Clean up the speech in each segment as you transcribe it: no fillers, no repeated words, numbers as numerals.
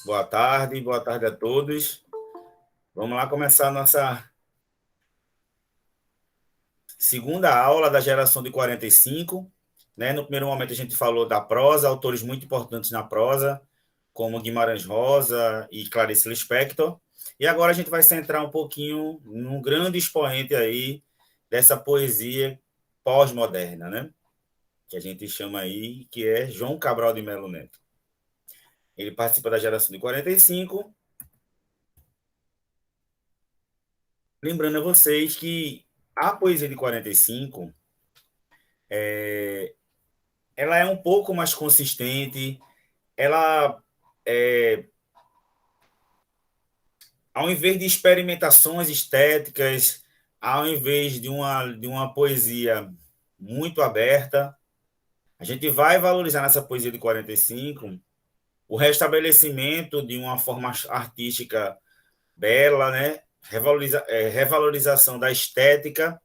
Boa tarde a todos. Vamos lá começar a nossa segunda aula da geração de 45. Né? No primeiro momento a gente falou da prosa, autores muito importantes na prosa, como Guimarães Rosa e Clarice Lispector. E agora a gente vai centrar um pouquinho num grande expoente aí dessa poesia pós-moderna, né? Que a gente chama aí, que é João Cabral de Melo Neto. Ele participa da geração de 45. Lembrando a vocês que a poesia de 45 ela é um pouco mais consistente, ela, é, ao invés de experimentações estéticas, ao invés de uma poesia muito aberta, a gente vai valorizar nessa poesia de 45 o restabelecimento de uma forma artística bela, né? Revalorização da estética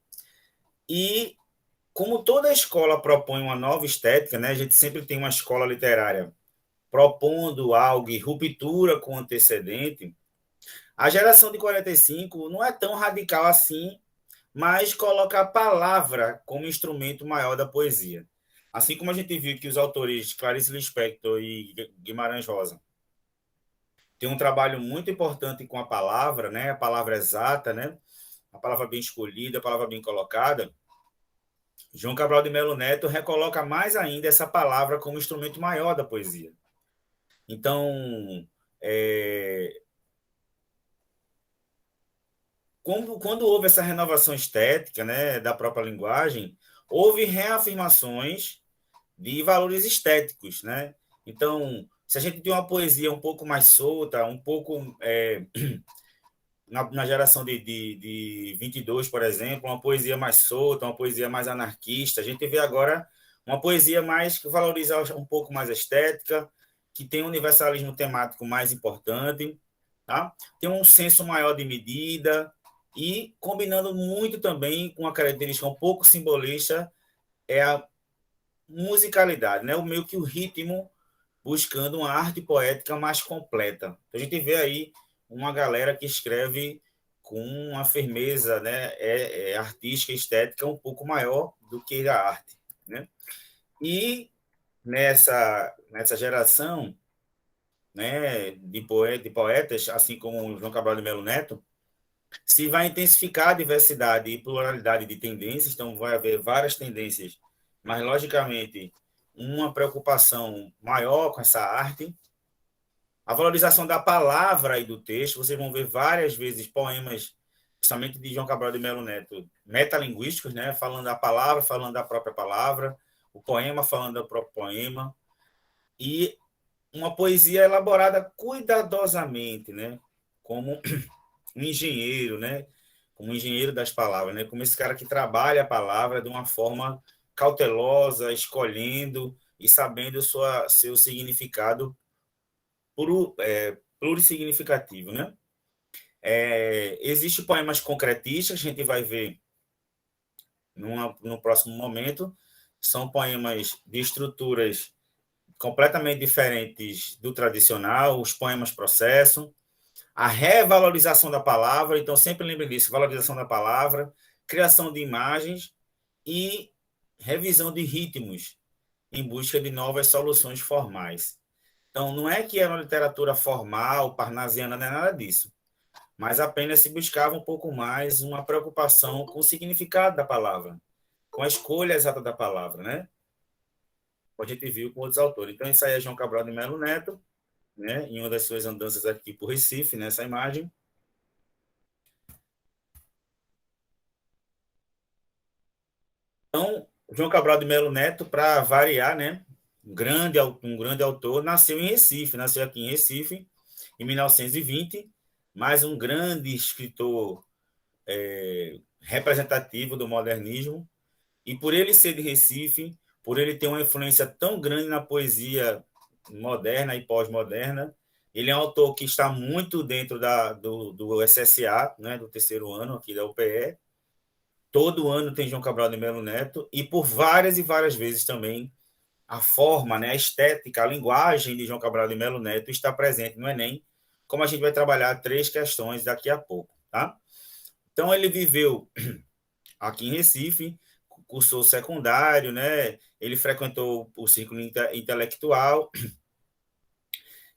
e como toda escola propõe uma nova estética, né? A gente sempre tem uma escola literária propondo algo em ruptura com o antecedente. A geração de 45 não é tão radical assim, mas coloca a palavra como instrumento maior da poesia. Assim como a gente viu que os autores Clarice Lispector e Guimarães Rosa têm um trabalho muito importante com a palavra, né? A palavra exata, né? A palavra bem escolhida, a palavra bem colocada. João Cabral de Melo Neto recoloca mais ainda essa palavra como instrumento maior da poesia. Então, é, quando houve essa renovação estética, né, da própria linguagem, houve reafirmações de valores estéticos, né? Então, se a gente tem uma poesia um pouco mais solta, um pouco na geração de 22, por exemplo, uma poesia mais solta, uma poesia mais anarquista, a gente vê agora uma poesia mais que valoriza um pouco mais a estética, que tem um universalismo temático mais importante, tá? Tem um senso maior de medida e combinando muito também com uma característica um pouco simbolista é a musicalidade, né? O meio que o ritmo buscando uma arte poética mais completa. A gente vê aí uma galera que escreve com uma firmeza, né, artística e estética um pouco maior do que a arte, né? E nessa geração, né, de poetas, assim como o João Cabral de Melo Neto, se vai intensificar a diversidade e pluralidade de tendências, então vai haver várias tendências, mas logicamente uma preocupação maior com essa arte. A valorização da palavra e do texto, vocês vão ver várias vezes poemas, principalmente de João Cabral de Melo Neto, metalinguísticos, né? Falando da palavra, falando da própria palavra, o poema falando do próprio poema, e uma poesia elaborada cuidadosamente, né? Como um engenheiro, né? Como um engenheiro das palavras, né? Como esse cara que trabalha a palavra de uma forma cautelosa, escolhendo e sabendo seu significado plurissignificativo, né? Existem poemas concretistas, a gente vai ver no próximo momento, são poemas de estruturas completamente diferentes do tradicional, os poemas processo, a revalorização da palavra, então sempre lembre disso, valorização da palavra, criação de imagens e revisão de ritmos em busca de novas soluções formais. Então, não é que é uma literatura formal, parnasiana, não é nada disso, mas apenas se buscava um pouco mais uma preocupação com o significado da palavra, com a escolha exata da palavra, né? Como a gente viu com outros autores. Então, isso aí é João Cabral de Melo Neto, né? Em uma das suas andanças aqui por Recife, nessa imagem. Então, João Cabral de Melo Neto, para variar, né? Um grande autor, nasceu em Recife, nasceu aqui em Recife, em 1920, mas um grande escritor representativo do modernismo, e por ele ser de Recife, por ele ter uma influência tão grande na poesia moderna e pós-moderna, ele é um autor que está muito dentro do SSA, né, do terceiro ano aqui da UPE. Todo ano tem João Cabral de Melo Neto, e por várias e várias vezes também a forma, né, a estética, a linguagem de João Cabral de Melo Neto está presente no Enem, como a gente vai trabalhar 3 questões daqui a pouco, tá? Então, ele viveu aqui em Recife, cursou secundário, né? Ele frequentou o círculo intelectual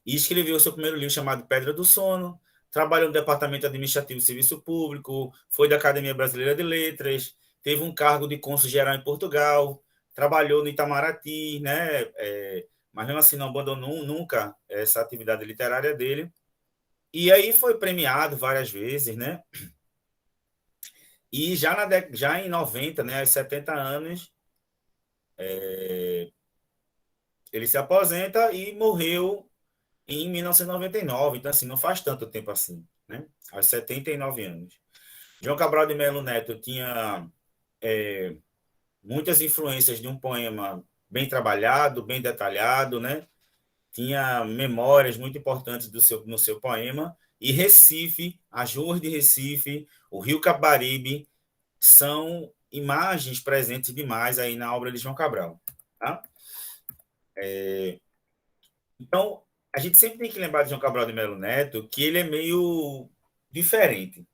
e escreveu seu primeiro livro chamado Pedra do Sono. Trabalhou no Departamento Administrativo de Serviço Público, foi da Academia Brasileira de Letras, teve um cargo de cônsul geral em Portugal, trabalhou no Itamaraty, né? Mas mesmo assim não abandonou nunca essa atividade literária dele. E aí foi premiado várias vezes, né? E já em 90, né, aos 70 anos, ele se aposenta e morreu em 1999. Então, assim, não faz tanto tempo assim, né? Aos 79 anos. João Cabral de Melo Neto tinha muitas influências de um poema bem trabalhado, bem detalhado, né? Tinha memórias muito importantes no seu poema. E Recife, as ruas de Recife, o Rio Capibaribe, são imagens presentes demais aí na obra de João Cabral. Tá? Então, a gente sempre tem que lembrar de João Cabral de Melo Neto que ele é meio diferente.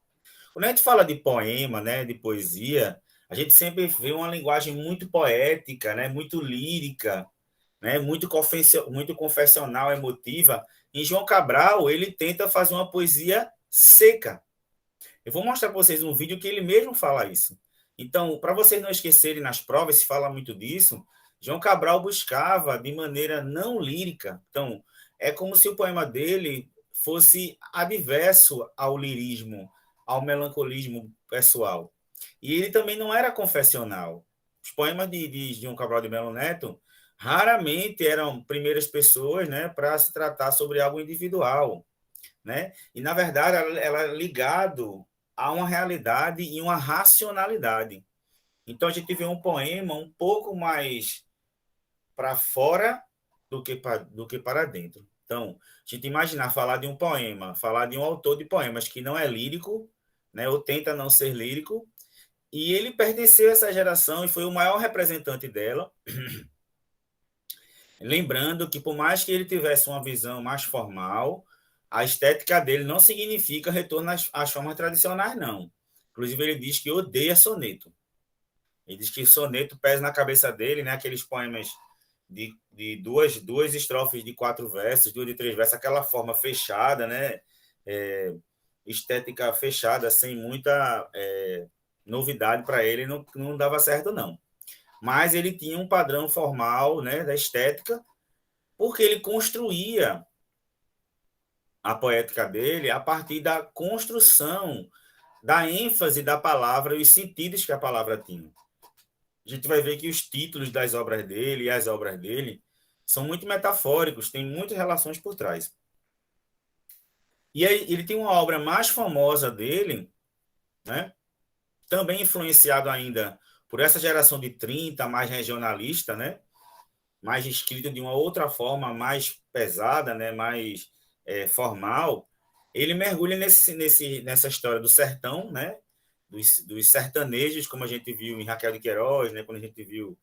Quando a gente fala de poema, né, de poesia, a gente sempre vê uma linguagem muito poética, né, muito lírica, né, muito confessional, emotiva. Em João Cabral, ele tenta fazer uma poesia seca. Eu vou mostrar para vocês um vídeo que ele mesmo fala isso. Então, para vocês não esquecerem nas provas, se fala muito disso, João Cabral buscava de maneira não lírica. Então, é como se o poema dele fosse adverso ao lirismo, ao melancolismo pessoal. E ele também não era confessional. Os poemas de João Cabral de Melo Neto raramente eram primeiras pessoas, né, para se tratar sobre algo individual, né? E na verdade ela é ligado a uma realidade e uma racionalidade. Então a gente vê um poema um pouco mais para fora do que para dentro. Então, a gente imaginar falar de um poema, falar de um autor de poemas que não é lírico, né, ou tenta não ser lírico, e ele pertenceu a essa geração e foi o maior representante dela. Lembrando que, por mais que ele tivesse uma visão mais formal, a estética dele não significa retorno às formas tradicionais, não. Inclusive, ele diz que odeia soneto. Ele diz que soneto pesa na cabeça dele, né? Aqueles poemas de duas estrofes de 4 versos, 2 de 3 versos, aquela forma fechada, né? Estética fechada, sem muita novidade para ele, não dava certo, não. Mas ele tinha um padrão formal, né, da estética, porque ele construía a poética dele a partir da construção da ênfase da palavra e os sentidos que a palavra tinha. A gente vai ver que os títulos das obras dele e as obras dele são muito metafóricos, tem muitas relações por trás. E aí ele tem uma obra mais famosa dele, né? Também influenciado ainda por essa geração de 30 mais regionalista, né? Mais escrito de uma outra forma, mais pesada, né? Mais formal. Ele mergulha nessa história do sertão, né? Dos sertanejos, como a gente viu em Raquel de Queiroz, né? Quando a gente viu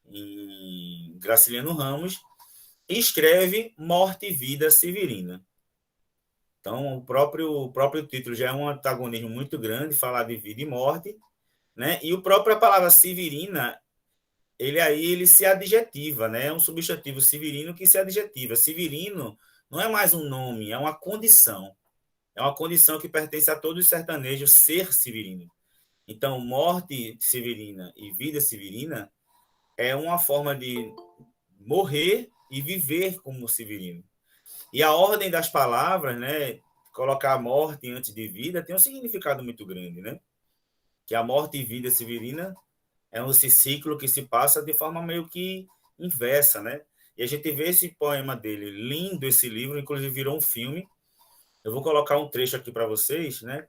em Graciliano Ramos, e escreve Morte e Vida Severina. Então, o próprio título já é um antagonismo muito grande, falar de vida e morte, né? E a própria palavra severina, ele se adjetiva, né? É um substantivo severino que se adjetiva. Severino não é mais um nome, é uma condição. É uma condição que pertence a todos os sertanejos ser severino. Então, morte severina e vida severina é uma forma de morrer e viver como severino. E a ordem das palavras, né? Colocar a morte antes de vida tem um significado muito grande, né? Que a morte e vida severina é esse ciclo que se passa de forma meio que inversa, né? E a gente vê esse poema dele, lindo esse livro, inclusive virou um filme. Eu vou colocar um trecho aqui para vocês, né?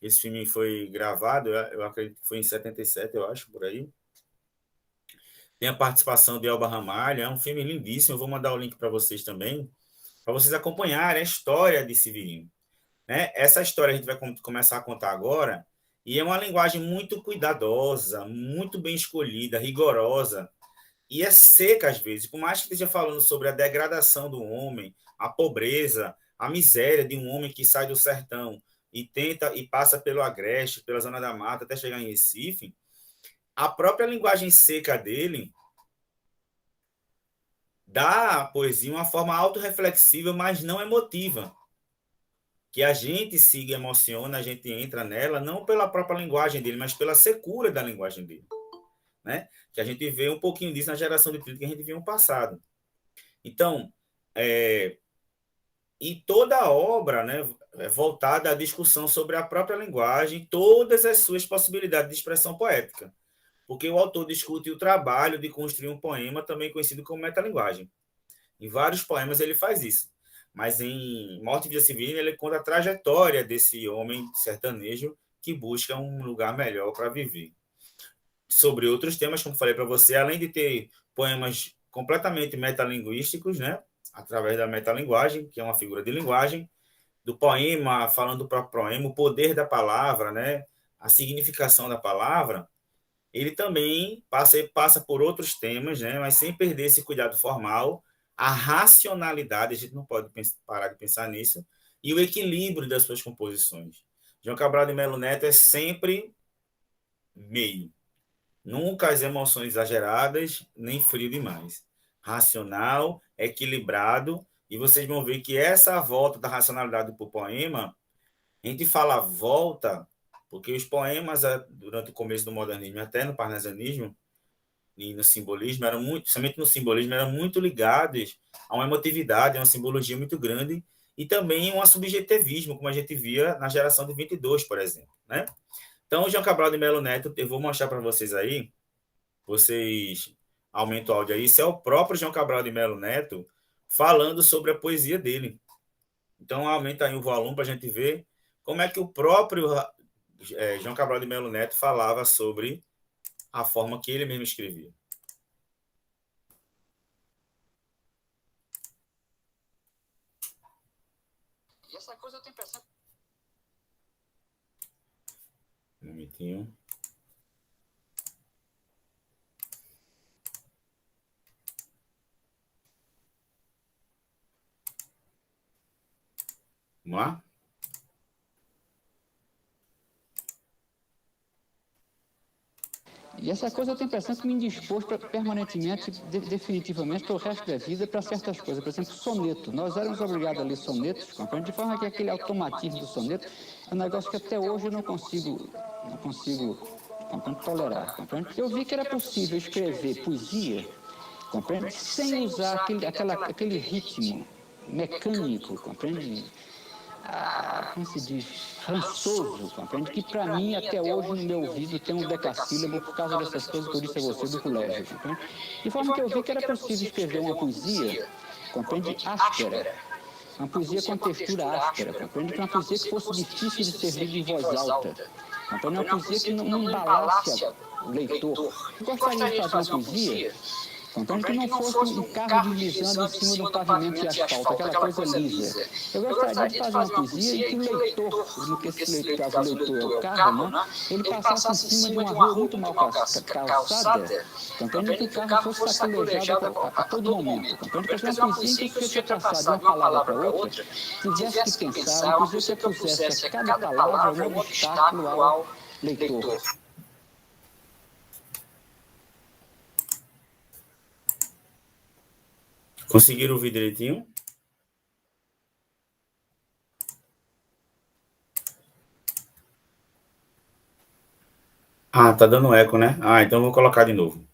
Esse filme foi gravado, eu acredito que foi em 77, eu acho, por aí. Tem a participação de Elba Ramalho, é um filme lindíssimo, eu vou mandar o link para vocês também, para vocês acompanharem a história de Severino. Né? Essa história a gente vai começar a contar agora, e é uma linguagem muito cuidadosa, muito bem escolhida, rigorosa, e é seca às vezes. Por mais que esteja falando sobre a degradação do homem, a pobreza, a miséria de um homem que sai do sertão e tenta e passa pelo Agreste, pela Zona da Mata, até chegar em Recife, a própria linguagem seca dele dá à poesia uma forma autorreflexiva, mas não emotiva. Que a gente se emociona, a gente entra nela, não pela própria linguagem dele, mas pela secura da linguagem dele. Né? Que a gente vê um pouquinho disso na geração de 30 que a gente viu no passado. Então, e toda a obra, né, é voltada à discussão sobre a própria linguagem, todas as suas possibilidades de expressão poética. Porque o autor discute o trabalho de construir um poema, também conhecido como metalinguagem. Em vários poemas ele faz isso. Mas em Morte e Vida Civil ele conta a trajetória desse homem sertanejo que busca um lugar melhor para viver. Sobre outros temas, como falei para você, além de ter poemas completamente metalinguísticos, né? Através da metalinguagem, que é uma figura de linguagem, do poema, falando para o poema, o poder da palavra, né? A significação da palavra, ele também passa por outros temas, né? Mas sem perder esse cuidado formal, a racionalidade, a gente não pode parar de pensar nisso, e o equilíbrio das suas composições. João Cabral de Melo Neto é sempre meio. Nunca as emoções exageradas, nem frio demais. Racional, equilibrado, e vocês vão ver que essa volta da racionalidade para o poema, a gente fala volta, porque os poemas, durante o começo do modernismo, até no parnasianismo e no simbolismo, eram muito, principalmente no simbolismo, eram muito ligados a uma emotividade, a uma simbologia muito grande, e também um subjetivismo, como a gente via na geração de 22, por exemplo. Né? Então, o João Cabral de Melo Neto, eu vou mostrar para vocês aí, vocês aumentam o áudio aí, isso é o próprio João Cabral de Melo Neto falando sobre a poesia dele. Então, aumenta aí o volume para a gente ver como é que o próprio João Cabral de Melo Neto falava sobre a forma que ele mesmo escrevia. E essa coisa eu tenho pensado. Um momentinho. Vamos lá? E essa coisa eu tenho a impressão que me indispôs permanentemente, definitivamente, para o resto da vida, para certas coisas. Por exemplo, soneto. Nós éramos obrigados a ler sonetos, compreende? De forma que aquele automatismo do soneto é um negócio que até hoje eu não consigo compreende, tolerar. Compreende? Eu vi que era possível escrever poesia, compreende? Sem usar aquele ritmo mecânico, compreende? Como se diz, rançoso, compreende? Que para mim, até hoje, no meu ouvido, tem um decassílabo por causa dessas coisas que eu disse a você do colégio, compreende? De forma que eu vi que era possível escrever uma poesia, compreende? Áspera. Uma poesia com textura áspera, compreende? Que uma poesia que fosse difícil de ser lida em voz alta. Compreende? Uma poesia que não embalasse o leitor. Eu gostaria de fazer uma poesia compreende que não fosse um carro deslizando em cima do pavimento de asfalto, aquela coisa lisa. Eu gostaria de fazer uma poesia em que o leitor, no que esse leitor, caso o leitor é o carro, né, ele passasse em cima de uma rua muito mal calçada, compreende que o carro fosse sacolejado a todo momento. Compreende que fosse uma poesia em que o sujeito ia passar de uma palavra para outra, tivesse que pensar, uma poesia que pusesse a cada palavra um obstáculo ao leitor. Conseguiram ouvir direitinho? Ah, tá dando eco, né? Ah, então eu vou colocar de novo.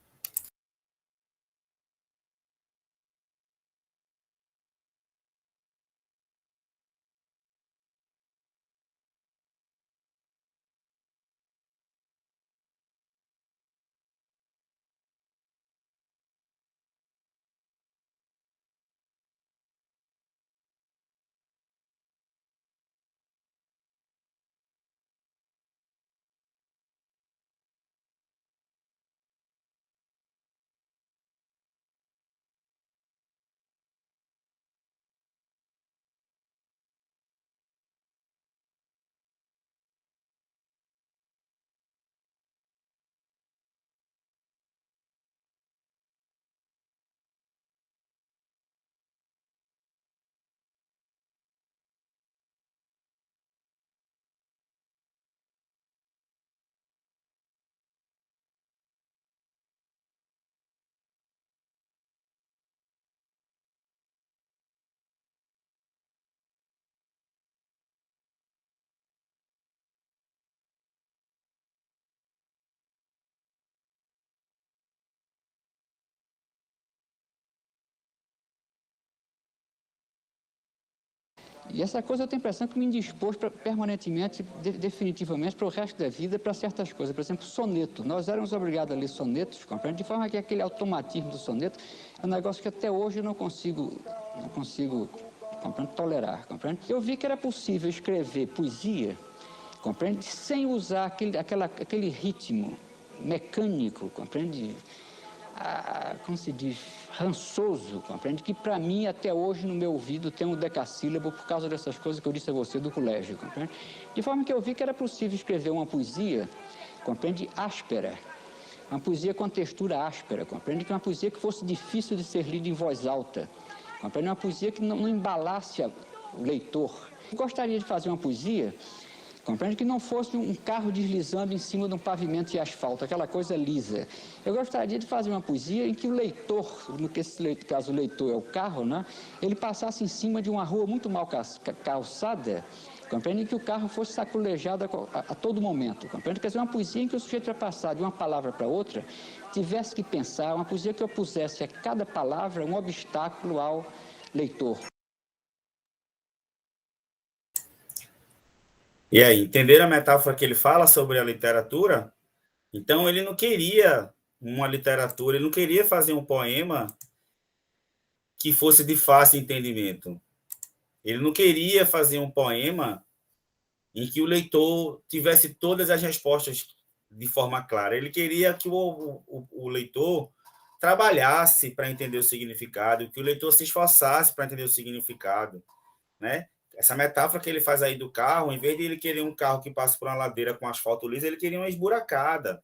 E essa coisa eu tenho a impressão que me indispôs permanentemente, definitivamente, para o resto da vida, para certas coisas. Por exemplo, soneto. Nós éramos obrigados a ler sonetos, compreende? De forma que aquele automatismo do soneto é um negócio que até hoje eu não consigo compreende, tolerar, compreende? Eu vi que era possível escrever poesia, compreende? Sem usar aquele ritmo mecânico, compreende? Como se diz, rançoso, compreende? Que para mim, até hoje, no meu ouvido, tem um decassílabo por causa dessas coisas que eu disse a você do colégio, compreende? De forma que eu vi que era possível escrever uma poesia, compreende? Áspera, uma poesia com textura áspera, compreende? Que uma poesia que fosse difícil de ser lida em voz alta, compreende? Uma poesia que não embalasse o leitor. Eu gostaria de fazer uma poesia, compreende, que não fosse um carro deslizando em cima de um pavimento de asfalto, aquela coisa lisa. Eu gostaria de fazer uma poesia em que o leitor, no caso o leitor é o carro, né? Ele passasse em cima de uma rua muito mal calçada, compreende, em que o carro fosse sacolejado a todo momento, compreende? Quer dizer, uma poesia em que o sujeito, para passar de uma palavra para outra, tivesse que pensar, uma poesia que eu pusesse a cada palavra um obstáculo ao leitor. E aí, entenderam a metáfora que ele fala sobre a literatura? Então, ele não queria uma literatura, ele não queria fazer um poema que fosse de fácil entendimento. Ele não queria fazer um poema em que o leitor tivesse todas as respostas de forma clara. Ele queria que o leitor trabalhasse para entender o significado, que o leitor se esforçasse para entender o significado, né? Essa metáfora que ele faz aí do carro, em vez de ele querer um carro que passe por uma ladeira com asfalto liso, ele queria uma esburacada.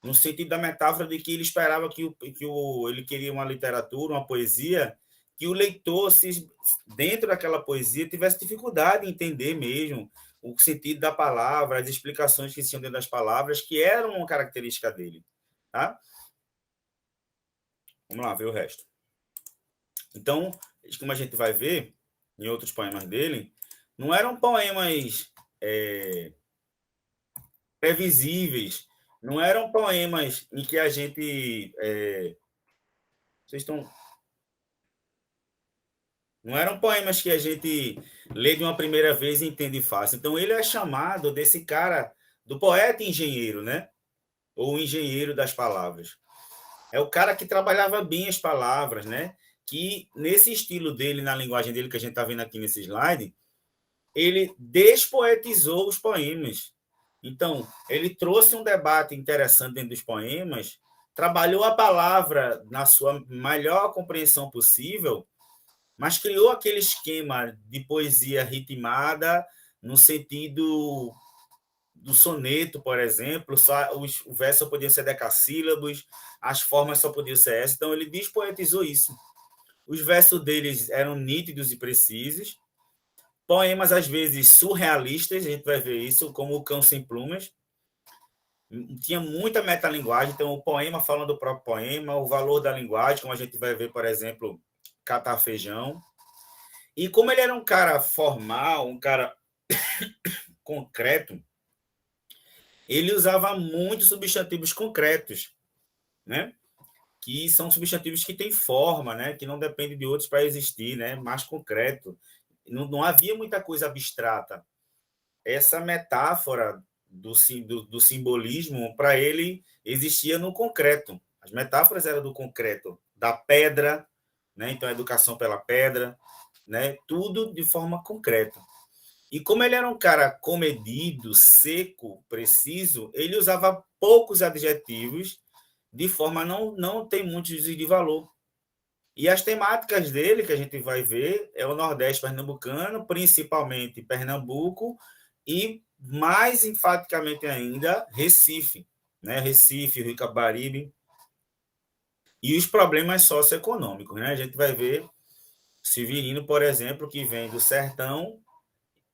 No sentido da metáfora de que ele esperava ele queria uma literatura, uma poesia, que o leitor, dentro daquela poesia, tivesse dificuldade em entender mesmo o sentido da palavra, as explicações que existiam dentro das palavras, que eram uma característica dele. Tá? Vamos lá ver o resto. Então, como a gente vai ver em outros poemas dele, não eram poemas previsíveis, não eram poemas em que a gente... vocês estão... Não eram poemas que a gente lê de uma primeira vez e entende fácil. Então, ele é chamado desse cara, do poeta engenheiro, né? Ou engenheiro das palavras. É o cara que trabalhava bem as palavras, né? Que, nesse estilo dele, na linguagem dele, que a gente está vendo aqui nesse slide, ele despoetizou os poemas. Então, ele trouxe um debate interessante dentro dos poemas, trabalhou a palavra na sua melhor compreensão possível, mas criou aquele esquema de poesia ritmada, no sentido do soneto, por exemplo, o verso só podia ser decassílabos, as formas só podiam ser essas, então ele despoetizou isso. Os versos deles eram nítidos e precisos, poemas às vezes surrealistas, a gente vai ver isso, como O Cão Sem Plumas, tinha muita metalinguagem, então o poema fala do próprio poema, o valor da linguagem, como a gente vai ver, por exemplo, Catar Feijão. E como ele era um cara formal, um cara concreto, ele usava muitos substantivos concretos, né? Que são substantivos que têm forma, né? Que não dependem de outros para existir, né? Mais concreto. Não havia muita coisa abstrata. Essa metáfora do simbolismo, para ele, existia no concreto. As metáforas eram do concreto, da pedra, né? Então, a educação pela pedra, né? Tudo de forma concreta. E como ele era um cara comedido, seco, preciso, ele usava poucos adjetivos de forma a não ter muito juízo de valor. E as temáticas dele, que a gente vai ver, é o Nordeste pernambucano, principalmente Pernambuco, e mais enfaticamente ainda, Recife, né? Recife, Rio Capibaribe, e os problemas socioeconômicos, né? A gente vai ver Severino, por exemplo, que vem do sertão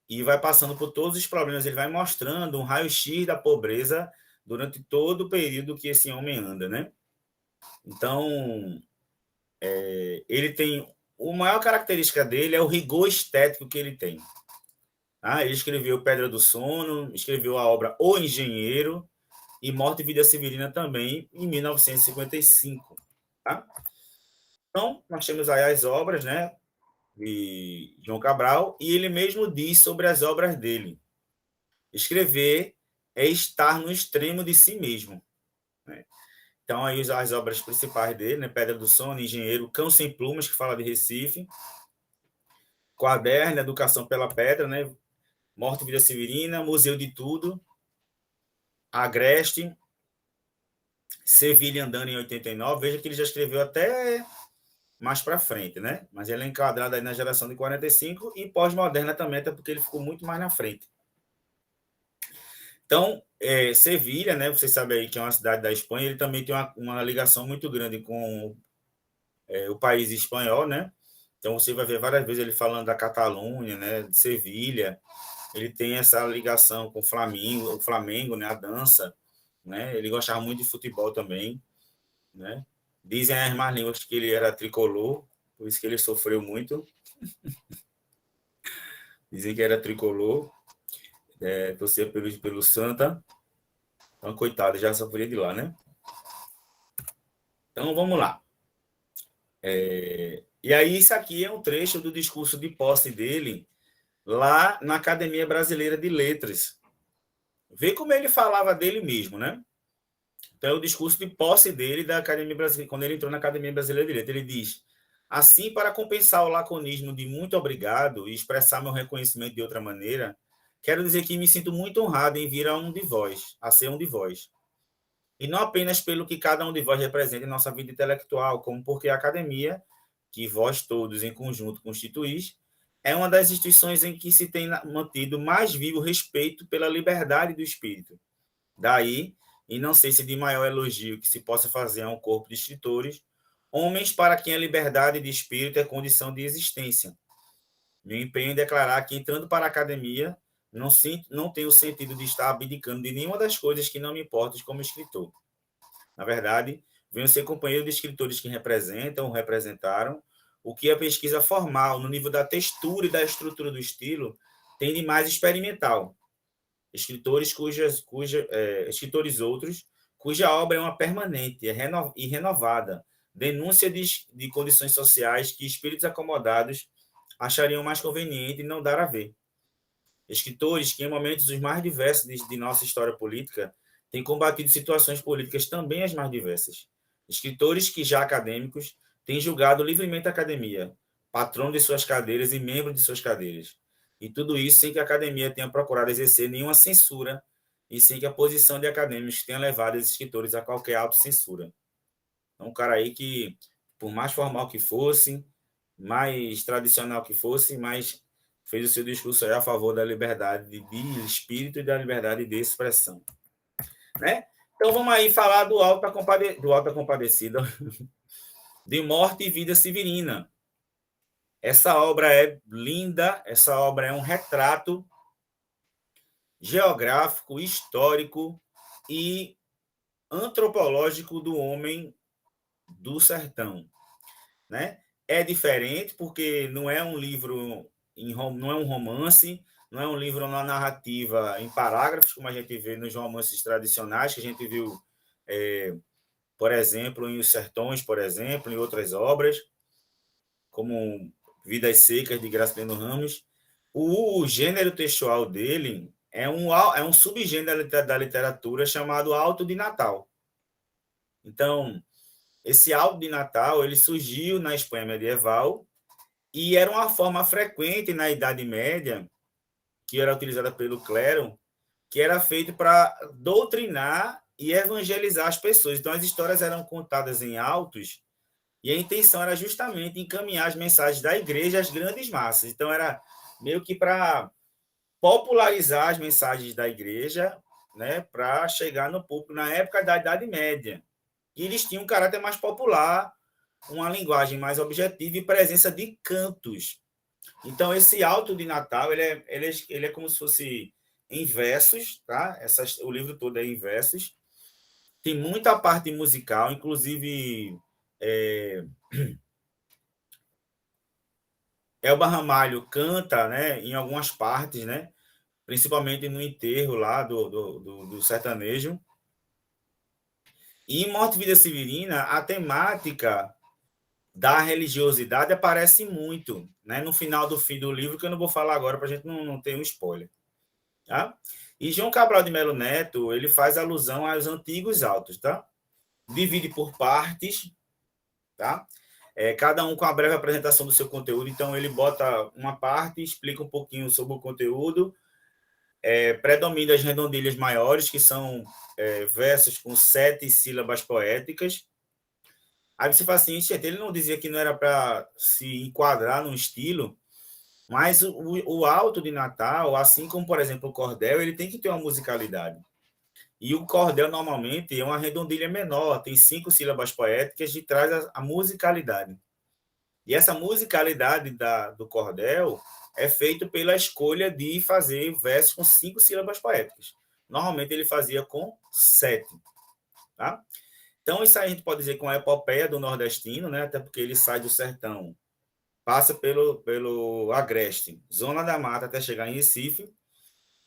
e vai passando por todos os problemas, ele vai mostrando um raio-x da pobreza durante todo o período que esse homem anda, né? Então, ele tem... A maior característica dele é o rigor estético que ele tem. Ele escreveu Pedra do Sono, escreveu a obra O Engenheiro e Morte e Vida Severina também, em 1955. Tá? Então, nós temos aí as obras, né? de João Cabral, e ele mesmo diz sobre as obras dele: escrever é estar no extremo de si mesmo, né? Então, aí as obras principais dele, né? Pedra do Sono, Engenheiro, Cão Sem Plumas, que fala de Recife, Quaderno, Educação pela Pedra, né? Morte e Vida Severina, Museu de Tudo, Agreste, Sevilha andando em 89. Veja que ele já escreveu até mais para frente, né? Mas ele é enquadrado aí na geração de 45 e pós-moderna também, até porque ele ficou muito mais na frente. Então, Sevilha, né? Vocês sabem aí que é uma cidade da Espanha, ele também tem uma ligação muito grande com o país espanhol, né? Então, você vai ver várias vezes ele falando da Catalunha, né? De Sevilha. Ele tem essa ligação com o Flamengo, né? A dança, né? Ele gostava muito de futebol também, né? Dizem as más línguas que ele era tricolor, por isso que ele sofreu muito. Dizem que era tricolor, torcia pelo Santa. Então, coitado, já sofria de lá, né? Então, vamos lá. E aí, isso aqui é um trecho do discurso de posse dele lá na Academia Brasileira de Letras. Vê como ele falava dele mesmo, né? Então, é o discurso de posse dele da Academia Brasileira, quando ele entrou na Academia Brasileira de Letras. Ele diz: assim, para compensar o laconismo de muito obrigado e expressar meu reconhecimento de outra maneira, quero dizer que me sinto muito honrado em vir a ser um de vós. E não apenas pelo que cada um de vós representa em nossa vida intelectual, como porque a academia, que vós todos em conjunto constituís, é uma das instituições em que se tem mantido mais vivo o respeito pela liberdade do espírito. Daí, e não sei se de maior elogio que se possa fazer a um corpo de escritores, homens para quem a liberdade de espírito é condição de existência. Meu empenho em declarar que, entrando para a academia, não tenho o sentido de estar abdicando de nenhuma das coisas que não me importam como escritor. Na verdade, venho ser companheiro de escritores que representam ou representaram o que a pesquisa formal, no nível da textura e da estrutura do estilo, tem de mais experimental. Escritores outros, cuja obra é uma permanente e renovada, denúncia de condições sociais que espíritos acomodados achariam mais conveniente não dar a ver. Escritores que, em momentos os mais diversos de nossa história política, têm combatido situações políticas também as mais diversas. Escritores que, já acadêmicos, têm julgado livremente a academia, patrão de suas cadeiras e membro de suas cadeiras. E tudo isso sem que a academia tenha procurado exercer nenhuma censura e sem que a posição de acadêmicos tenha levado esses escritores a qualquer autocensura. Então, um cara aí que, por mais formal que fosse, mais tradicional que fosse, mas fez o seu discurso aí a favor da liberdade de espírito e da liberdade de expressão, né? Então vamos aí falar do Alta Compadecida, de Morte e Vida Severina. Essa obra é linda, essa obra é um retrato geográfico, histórico e antropológico do homem do sertão, né? É diferente porque não é um livro, não é um romance, não é um livro, uma narrativa em parágrafos, como a gente vê nos romances tradicionais, que a gente viu, por exemplo, em Os Sertões, por exemplo, em outras obras, como Vidas Secas, de Graciliano Ramos. O gênero textual dele é um subgênero da literatura chamado Alto de Natal. Então, esse Alto de Natal ele surgiu na Espanha medieval e era uma forma frequente na Idade Média, que era utilizada pelo clero, que era feito para doutrinar e evangelizar as pessoas. Então, as histórias eram contadas em autos e a intenção era justamente encaminhar as mensagens da igreja às grandes massas. Então, era meio que para popularizar as mensagens da igreja, né, para chegar no público na época da Idade Média. E eles tinham um caráter mais popular, uma linguagem mais objetiva e presença de cantos. Então, esse Alto de Natal, ele é como se fosse em versos, tá? O livro todo é em versos. Tem muita parte musical, inclusive Elba Ramalho canta, né, em algumas partes, né? Principalmente no enterro lá do sertanejo. E em Morte e Vida Severina, a temática da religiosidade aparece muito, né? No final do livro, que eu não vou falar agora para a gente não ter um spoiler. Tá? E João Cabral de Melo Neto, ele faz alusão aos antigos autos, tá? Divide por partes, tá? Cada um com a breve apresentação do seu conteúdo. Então, ele bota uma parte, explica um pouquinho sobre o conteúdo, predomina as redondilhas maiores, que são versos com 7 sílabas poéticas. Aí você fala assim, ele não dizia que não era para se enquadrar num estilo, mas o alto de Natal, assim como, por exemplo, o cordel, ele tem que ter uma musicalidade. E o cordel, normalmente, é uma redondilha menor, tem 5 sílabas poéticas e traz a musicalidade. E essa musicalidade do cordel é feita pela escolha de fazer versos com 5 sílabas poéticas. Normalmente, ele fazia com 7. Tá? Então, isso aí a gente pode dizer que é uma epopeia do nordestino, né? Até porque ele sai do sertão, passa pelo Agreste, Zona da Mata, até chegar em Recife,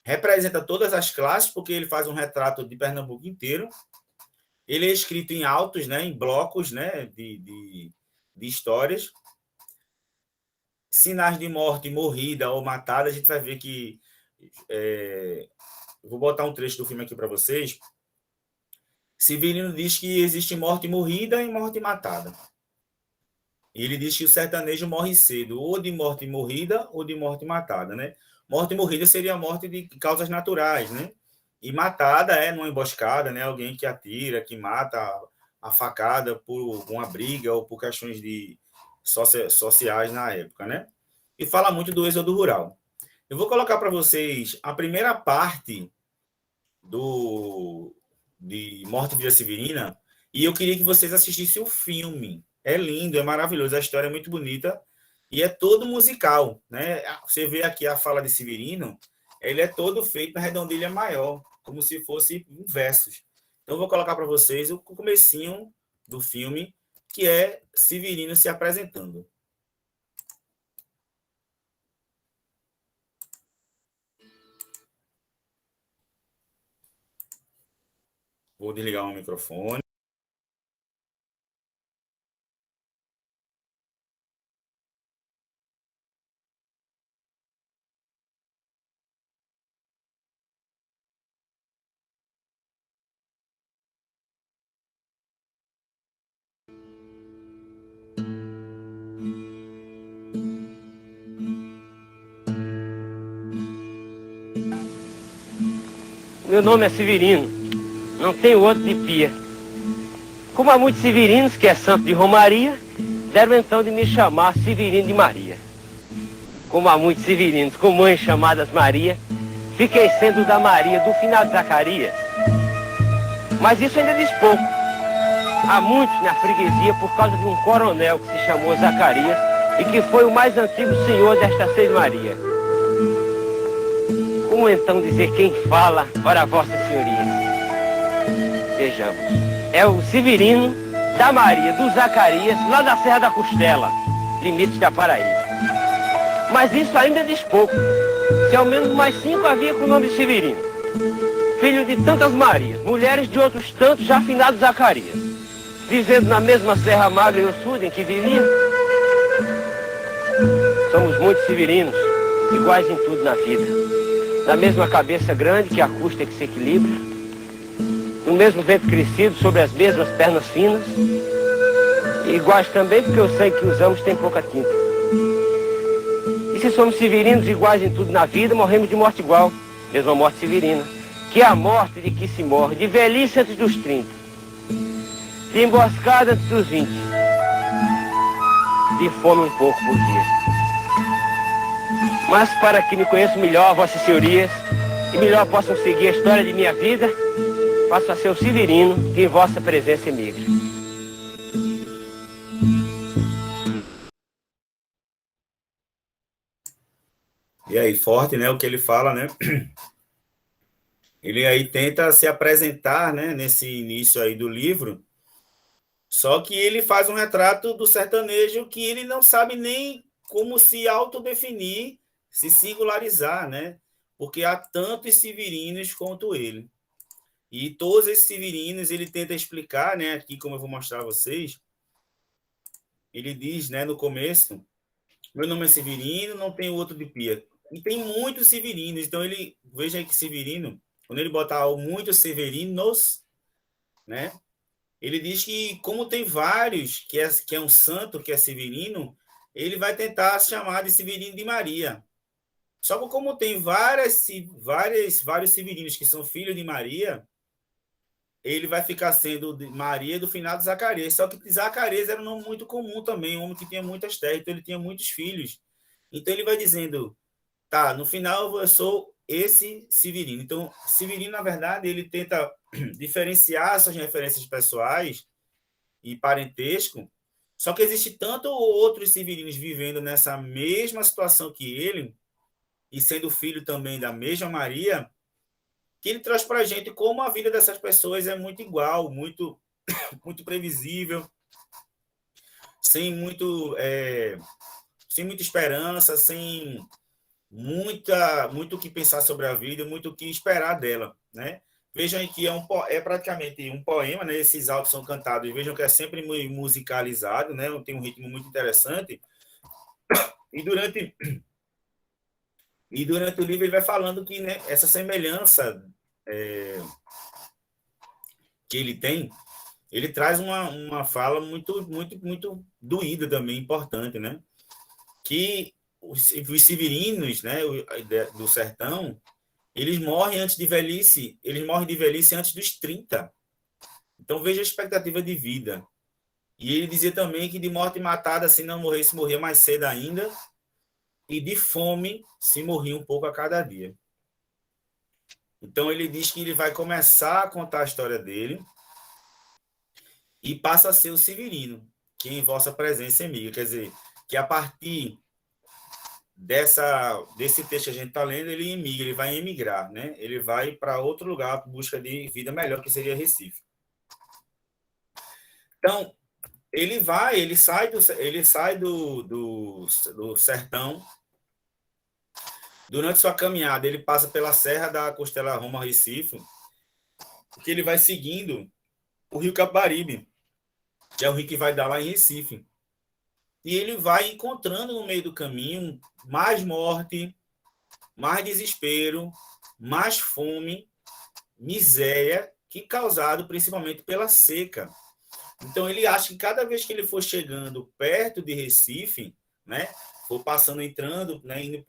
representa todas as classes, porque ele faz um retrato de Pernambuco inteiro. Ele é escrito em autos, né, em blocos, né, de histórias. Sinais de morte, morrida ou matada, a gente vai ver que... vou botar um trecho do filme aqui para vocês. Severino diz que existe morte morrida e morte matada. Ele diz que o sertanejo morre cedo, ou de morte morrida ou de morte matada, né? Morte morrida seria a morte de causas naturais, né? E matada é numa emboscada, né? Alguém que atira, que mata a facada por uma briga ou por questões sociais na época, né? E fala muito do êxodo rural. Eu vou colocar para vocês a primeira parte de Morte e Vida Severina, e eu queria que vocês assistissem o filme. É lindo, é maravilhoso, a história é muito bonita e é todo musical, né? Você vê aqui a fala de Severino, ele é todo feito na redondilha maior, como se fosse em versos. Então eu vou colocar para vocês o comecinho do filme, que é Severino se apresentando. Vou desligar o microfone. Meu nome é Severino, não tenho outro de pia. Como há muitos severinos, que é santo de Romaria, deram então de me chamar Severino de Maria. Como há muitos severinos com mães chamadas Maria, fiquei sendo da Maria do final de Zacarias. Mas isso ainda diz pouco. Há muitos na freguesia por causa de um coronel que se chamou Zacarias e que foi o mais antigo senhor desta Seis Maria. Como então dizer quem fala para Vossa Senhoria? Vejamos. É o Severino da Maria do Zacarias, lá da Serra da Costela, limites da Paraíba. Mas isso ainda diz pouco. Se ao menos mais 5 havia com o nome de Severino. Filho de tantas Marias, mulheres de outros tantos já finados Zacarias, vivendo na mesma Serra Magra e Ossuda em que vivia. Somos muitos severinos, iguais em tudo na vida. Na mesma cabeça grande que a custa que se equilibra, no mesmo vento crescido sobre as mesmas pernas finas, e iguais também porque o sangue que usamos tem pouca tinta. E se somos severinos iguais em tudo na vida, morremos de morte igual, mesmo a morte severina, que é a morte de que se morre, de velhice antes dos 30, de emboscada antes dos 20, de fome um pouco por dia. Mas para que me conheçam melhor, Vossas Senhorias, e melhor possam seguir a história de minha vida, passo a ser o Severino, que em vossa presença emigra. E aí, forte, né, o que ele fala, né? Ele aí tenta se apresentar, né, nesse início aí do livro, só que ele faz um retrato do sertanejo que ele não sabe nem como se autodefinir, se singularizar, né? Porque há tantos severinos quanto ele. E todos esses severinos ele tenta explicar, né? Aqui, como eu vou mostrar a vocês, ele diz, né, no começo, meu nome é Severino, não tenho outro de pia. E tem muitos Severinos, então ele, veja aí que Severino, quando ele botar muitos Severinos, né, ele diz que como tem vários, que é um santo, que é Severino, ele vai tentar se chamar de Severino de Maria. Só que como tem vários Severinos que são filhos de Maria, ele vai ficar sendo de Maria do finado Zacarias. Só que Zacarias era um nome muito comum também, um homem que tinha muitas terras, então ele tinha muitos filhos. Então ele vai dizendo, tá, no final eu sou esse Severino. Então, Severino, na verdade, ele tenta diferenciar suas referências pessoais e parentesco, só que existe tanto outros Severinos vivendo nessa mesma situação que ele, e sendo filho também da mesma Maria, que ele traz para a gente como a vida dessas pessoas é muito igual, muito previsível, sem sem muita esperança, sem muito o que pensar sobre a vida, muito o que esperar dela, né? Vejam aí que é praticamente um poema, né? Esses autos são cantados, vejam que é sempre musicalizado, né? Tem um ritmo muito interessante. E durante o livro ele vai falando que, né, essa semelhança que ele tem, ele traz uma fala muito doída também, importante, né? Que os severinos, né, do sertão, eles morrem de velhice antes dos 30. Então veja a expectativa de vida. E ele dizia também que de morte matada, se não morresse, morria mais cedo ainda, e de fome se morria um pouco a cada dia. Então ele diz que ele vai começar a contar a história dele e passa a ser o Severino, que em vossa presença emigra. Quer dizer, que a partir desse texto que a gente está lendo, ele vai emigrar, né? Ele vai para outro lugar em busca de vida melhor, que seria Recife. Então, ele sai do sertão. Durante sua caminhada, ele passa pela Serra da Costela Roma Recife, porque ele vai seguindo o Rio Capibaribe, que é o rio que vai dar lá em Recife. E ele vai encontrando no meio do caminho mais morte, mais desespero, mais fome, miséria, que causado principalmente pela seca. Então ele acha que cada vez que ele for chegando perto de Recife, né, for passando, entrando, né, indo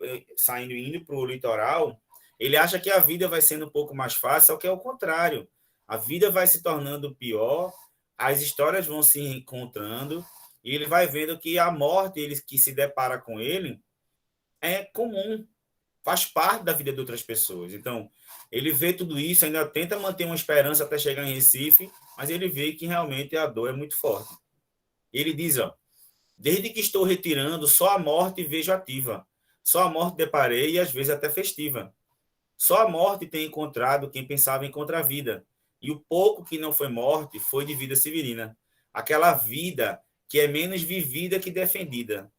para o litoral, ele acha que a vida vai sendo um pouco mais fácil, só que é o contrário. A vida vai se tornando pior, as histórias vão se encontrando, e ele vai vendo que a morte que se depara com ele é comum, faz parte da vida de outras pessoas. Então, ele vê tudo isso, ainda tenta manter uma esperança até chegar em Recife, mas ele vê que realmente a dor é muito forte. Ele diz, ó, desde que estou retirando, só a morte vejo ativa. Só a morte deparei e às vezes até festiva. Só a morte tem encontrado quem pensava em contra a vida. E o pouco que não foi morte foi de vida severina. Aquela vida que é menos vivida que defendida.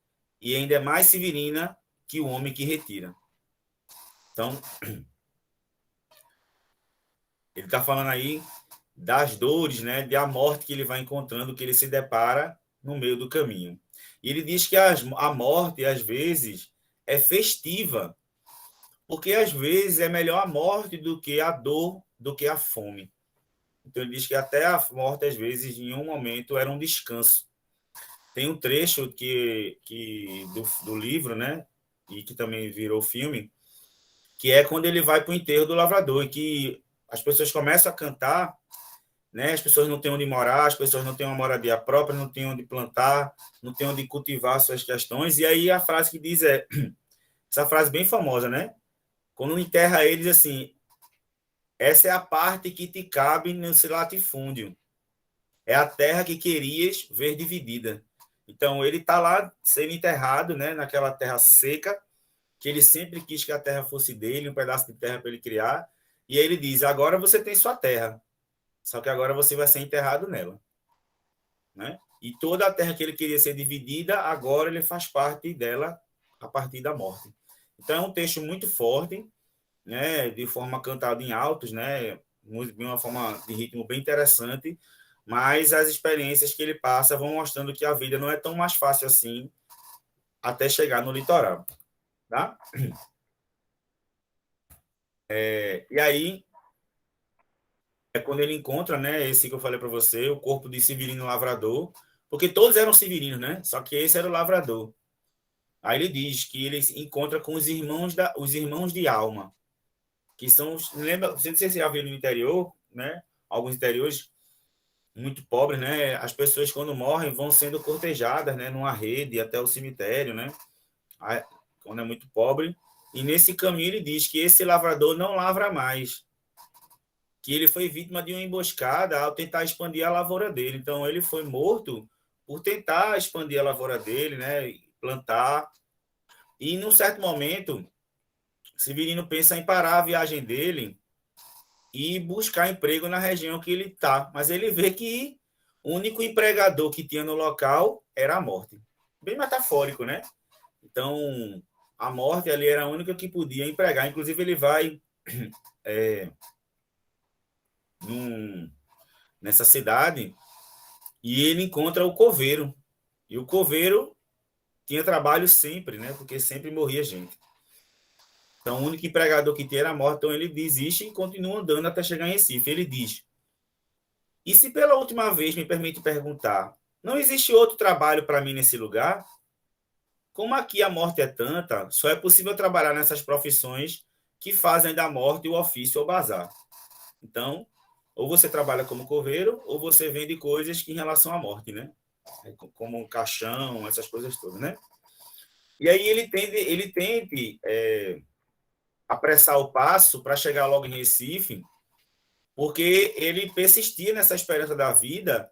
E ainda é mais severina que o homem que retira. Então, ele está falando aí das dores, né, da morte que ele vai encontrando, que ele se depara no meio do caminho. E ele diz que a morte, às vezes, é festiva, porque às vezes é melhor a morte do que a dor, do que a fome. Então ele diz que até a morte, às vezes, em um momento, era um descanso. Tem um trecho do livro, né, e que também virou filme, que é quando ele vai para o enterro do lavrador, e que as pessoas começam a cantar, né? As pessoas não têm onde morar, as pessoas não têm uma moradia própria, não têm onde plantar, não têm onde cultivar suas questões. E aí a frase que diz essa frase bem famosa, né? Quando enterra eles assim, essa é a parte que te cabe nesse latifúndio. É a terra que querias ver dividida. Então ele está lá sendo enterrado, né? Naquela terra seca, que ele sempre quis que a terra fosse dele, um pedaço de terra para ele criar. E aí ele diz, agora você tem sua terra. Só que agora você vai ser enterrado nela, né? E toda a terra que ele queria ser dividida, agora ele faz parte dela a partir da morte. Então é um texto muito forte, né? De forma cantada em altos, né? De uma forma de ritmo bem interessante, mas as experiências que ele passa vão mostrando que a vida não é tão mais fácil assim até chegar no litoral, tá? E aí é quando ele encontra, né, esse que eu falei para você, o corpo de Severino Lavrador, porque todos eram severinos, né? Só que esse era o lavrador. Aí ele diz que ele encontra com os irmãos de alma, que são, lembra, não sei se você já viu no interior, né? Alguns interiores muito pobres, né? As pessoas quando morrem vão sendo cortejadas, né, numa rede até o cemitério, né? Quando é muito pobre. E nesse caminho ele diz que esse lavrador não lavra mais, que ele foi vítima de uma emboscada ao tentar expandir a lavoura dele. Então ele foi morto por tentar expandir a lavoura dele, né? Plantar. E num certo momento, Severino pensa em parar a viagem dele e buscar emprego na região que ele está. Mas ele vê que o único empregador que tinha no local era a morte. Bem metafórico, né? Então, a morte ali era a única que podia empregar. Inclusive, ele vai nessa cidade e ele encontra o coveiro. E o coveiro tinha trabalho sempre, né? Porque sempre morria gente. Então, o único empregador que tinha era a morte. Então, ele desiste e continua andando até chegar em Recife. Ele diz: e se pela última vez me permite perguntar, não existe outro trabalho para mim nesse lugar? Como aqui a morte é tanta, só é possível trabalhar nessas profissões que fazem da morte o ofício ou bazar. Então, ou você trabalha como coveiro, ou você vende coisas que em relação à morte, né? Como um caixão, essas coisas todas, né? E aí ele tente apressar o passo para chegar logo em Recife, porque ele persistia nessa esperança da vida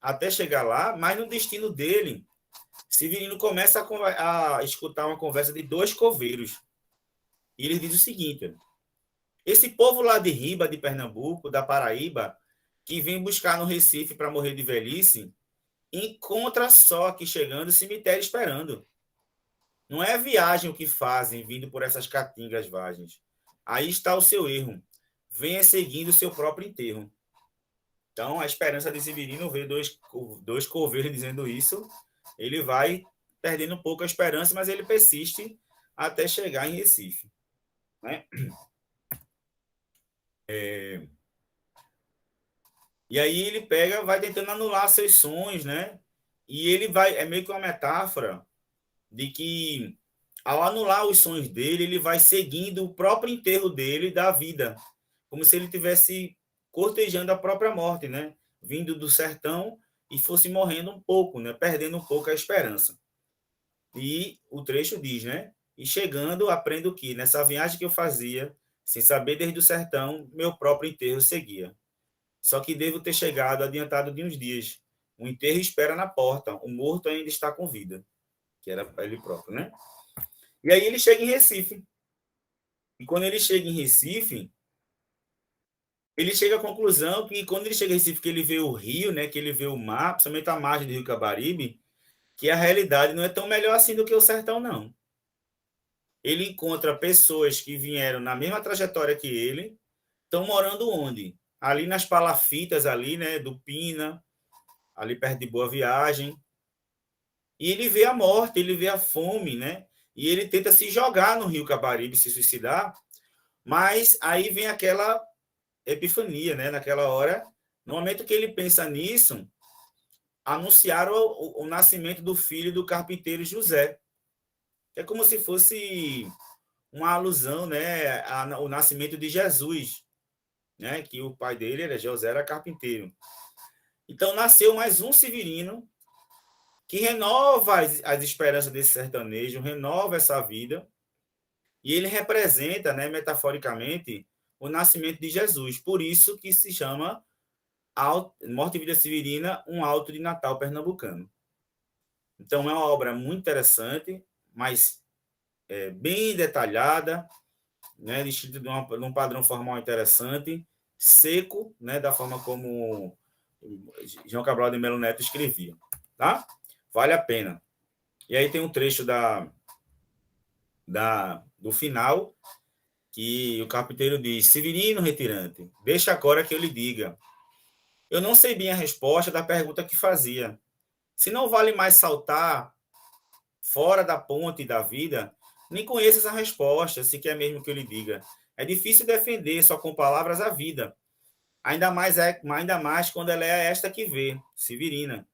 até chegar lá, mas no destino dele, Severino começa a escutar uma conversa de dois coveiros. E ele diz o seguinte: esse povo lá de Riba, de Pernambuco, da Paraíba, que vem buscar no Recife para morrer de velhice, encontra só aqui chegando o cemitério esperando. Não é viagem o que fazem vindo por essas caatingas vagens. Aí está o seu erro. Venha seguindo o seu próprio enterro. Então, a esperança de Severino ver dois coveiros dizendo isso, ele vai perdendo um pouco a esperança, mas ele persiste até chegar em Recife, né? E aí ele vai tentando anular seus sonhos, né? E ele vai, é meio que uma metáfora de que ao anular os sonhos dele, ele vai seguindo o próprio enterro dele da vida, como se ele tivesse cortejando a própria morte, né? Vindo do sertão e fosse morrendo um pouco, né? Perdendo um pouco a esperança. E o trecho diz, né? E chegando, aprendo que nessa viagem que eu fazia, sem saber desde o sertão, meu próprio enterro seguia. Só que devo ter chegado adiantado de uns dias. O enterro espera na porta, o morto ainda está com vida, que era ele próprio, né? E aí ele chega em Recife. E quando ele chega em Recife, ele chega à conclusão que quando ele chega em Recife, que ele vê o rio, né, que ele vê o mar, principalmente a margem do Rio Caparibe, que a realidade não é tão melhor assim do que o sertão, não. Ele encontra pessoas que vieram na mesma trajetória que ele, estão morando onde? Ali nas palafitas ali, né, do Pina, ali perto de Boa Viagem. E ele vê a morte, ele vê a fome, né? E ele tenta se jogar no Rio Caparibe, se suicidar, mas aí vem aquela epifania, né? Naquela hora, no momento que ele pensa nisso, anunciaram o nascimento do filho do carpinteiro José. É como se fosse uma alusão, né, ao nascimento de Jesus, né? Que o pai dele era José, era carpinteiro. Então nasceu mais um Severino que renova as esperanças desse sertanejo, renova essa vida, e ele representa, né, metaforicamente, o nascimento de Jesus. Por isso que se chama Morte e Vida Severina, um auto de Natal pernambucano. Então é uma obra muito interessante, mas bem detalhada, né, escrita de um padrão formal interessante, seco, né, da forma como João Cabral de Melo Neto escrevia, tá? Vale a pena. E aí tem um trecho do final, que o carpinteiro diz: Severino retirante, deixa agora que eu lhe diga. Eu não sei bem a resposta da pergunta que fazia. Se não vale mais saltar fora da ponte da vida, nem conheço essa resposta, se quer mesmo que eu lhe diga. É difícil defender só com palavras a vida. Ainda mais quando ela é esta que vê, Severina.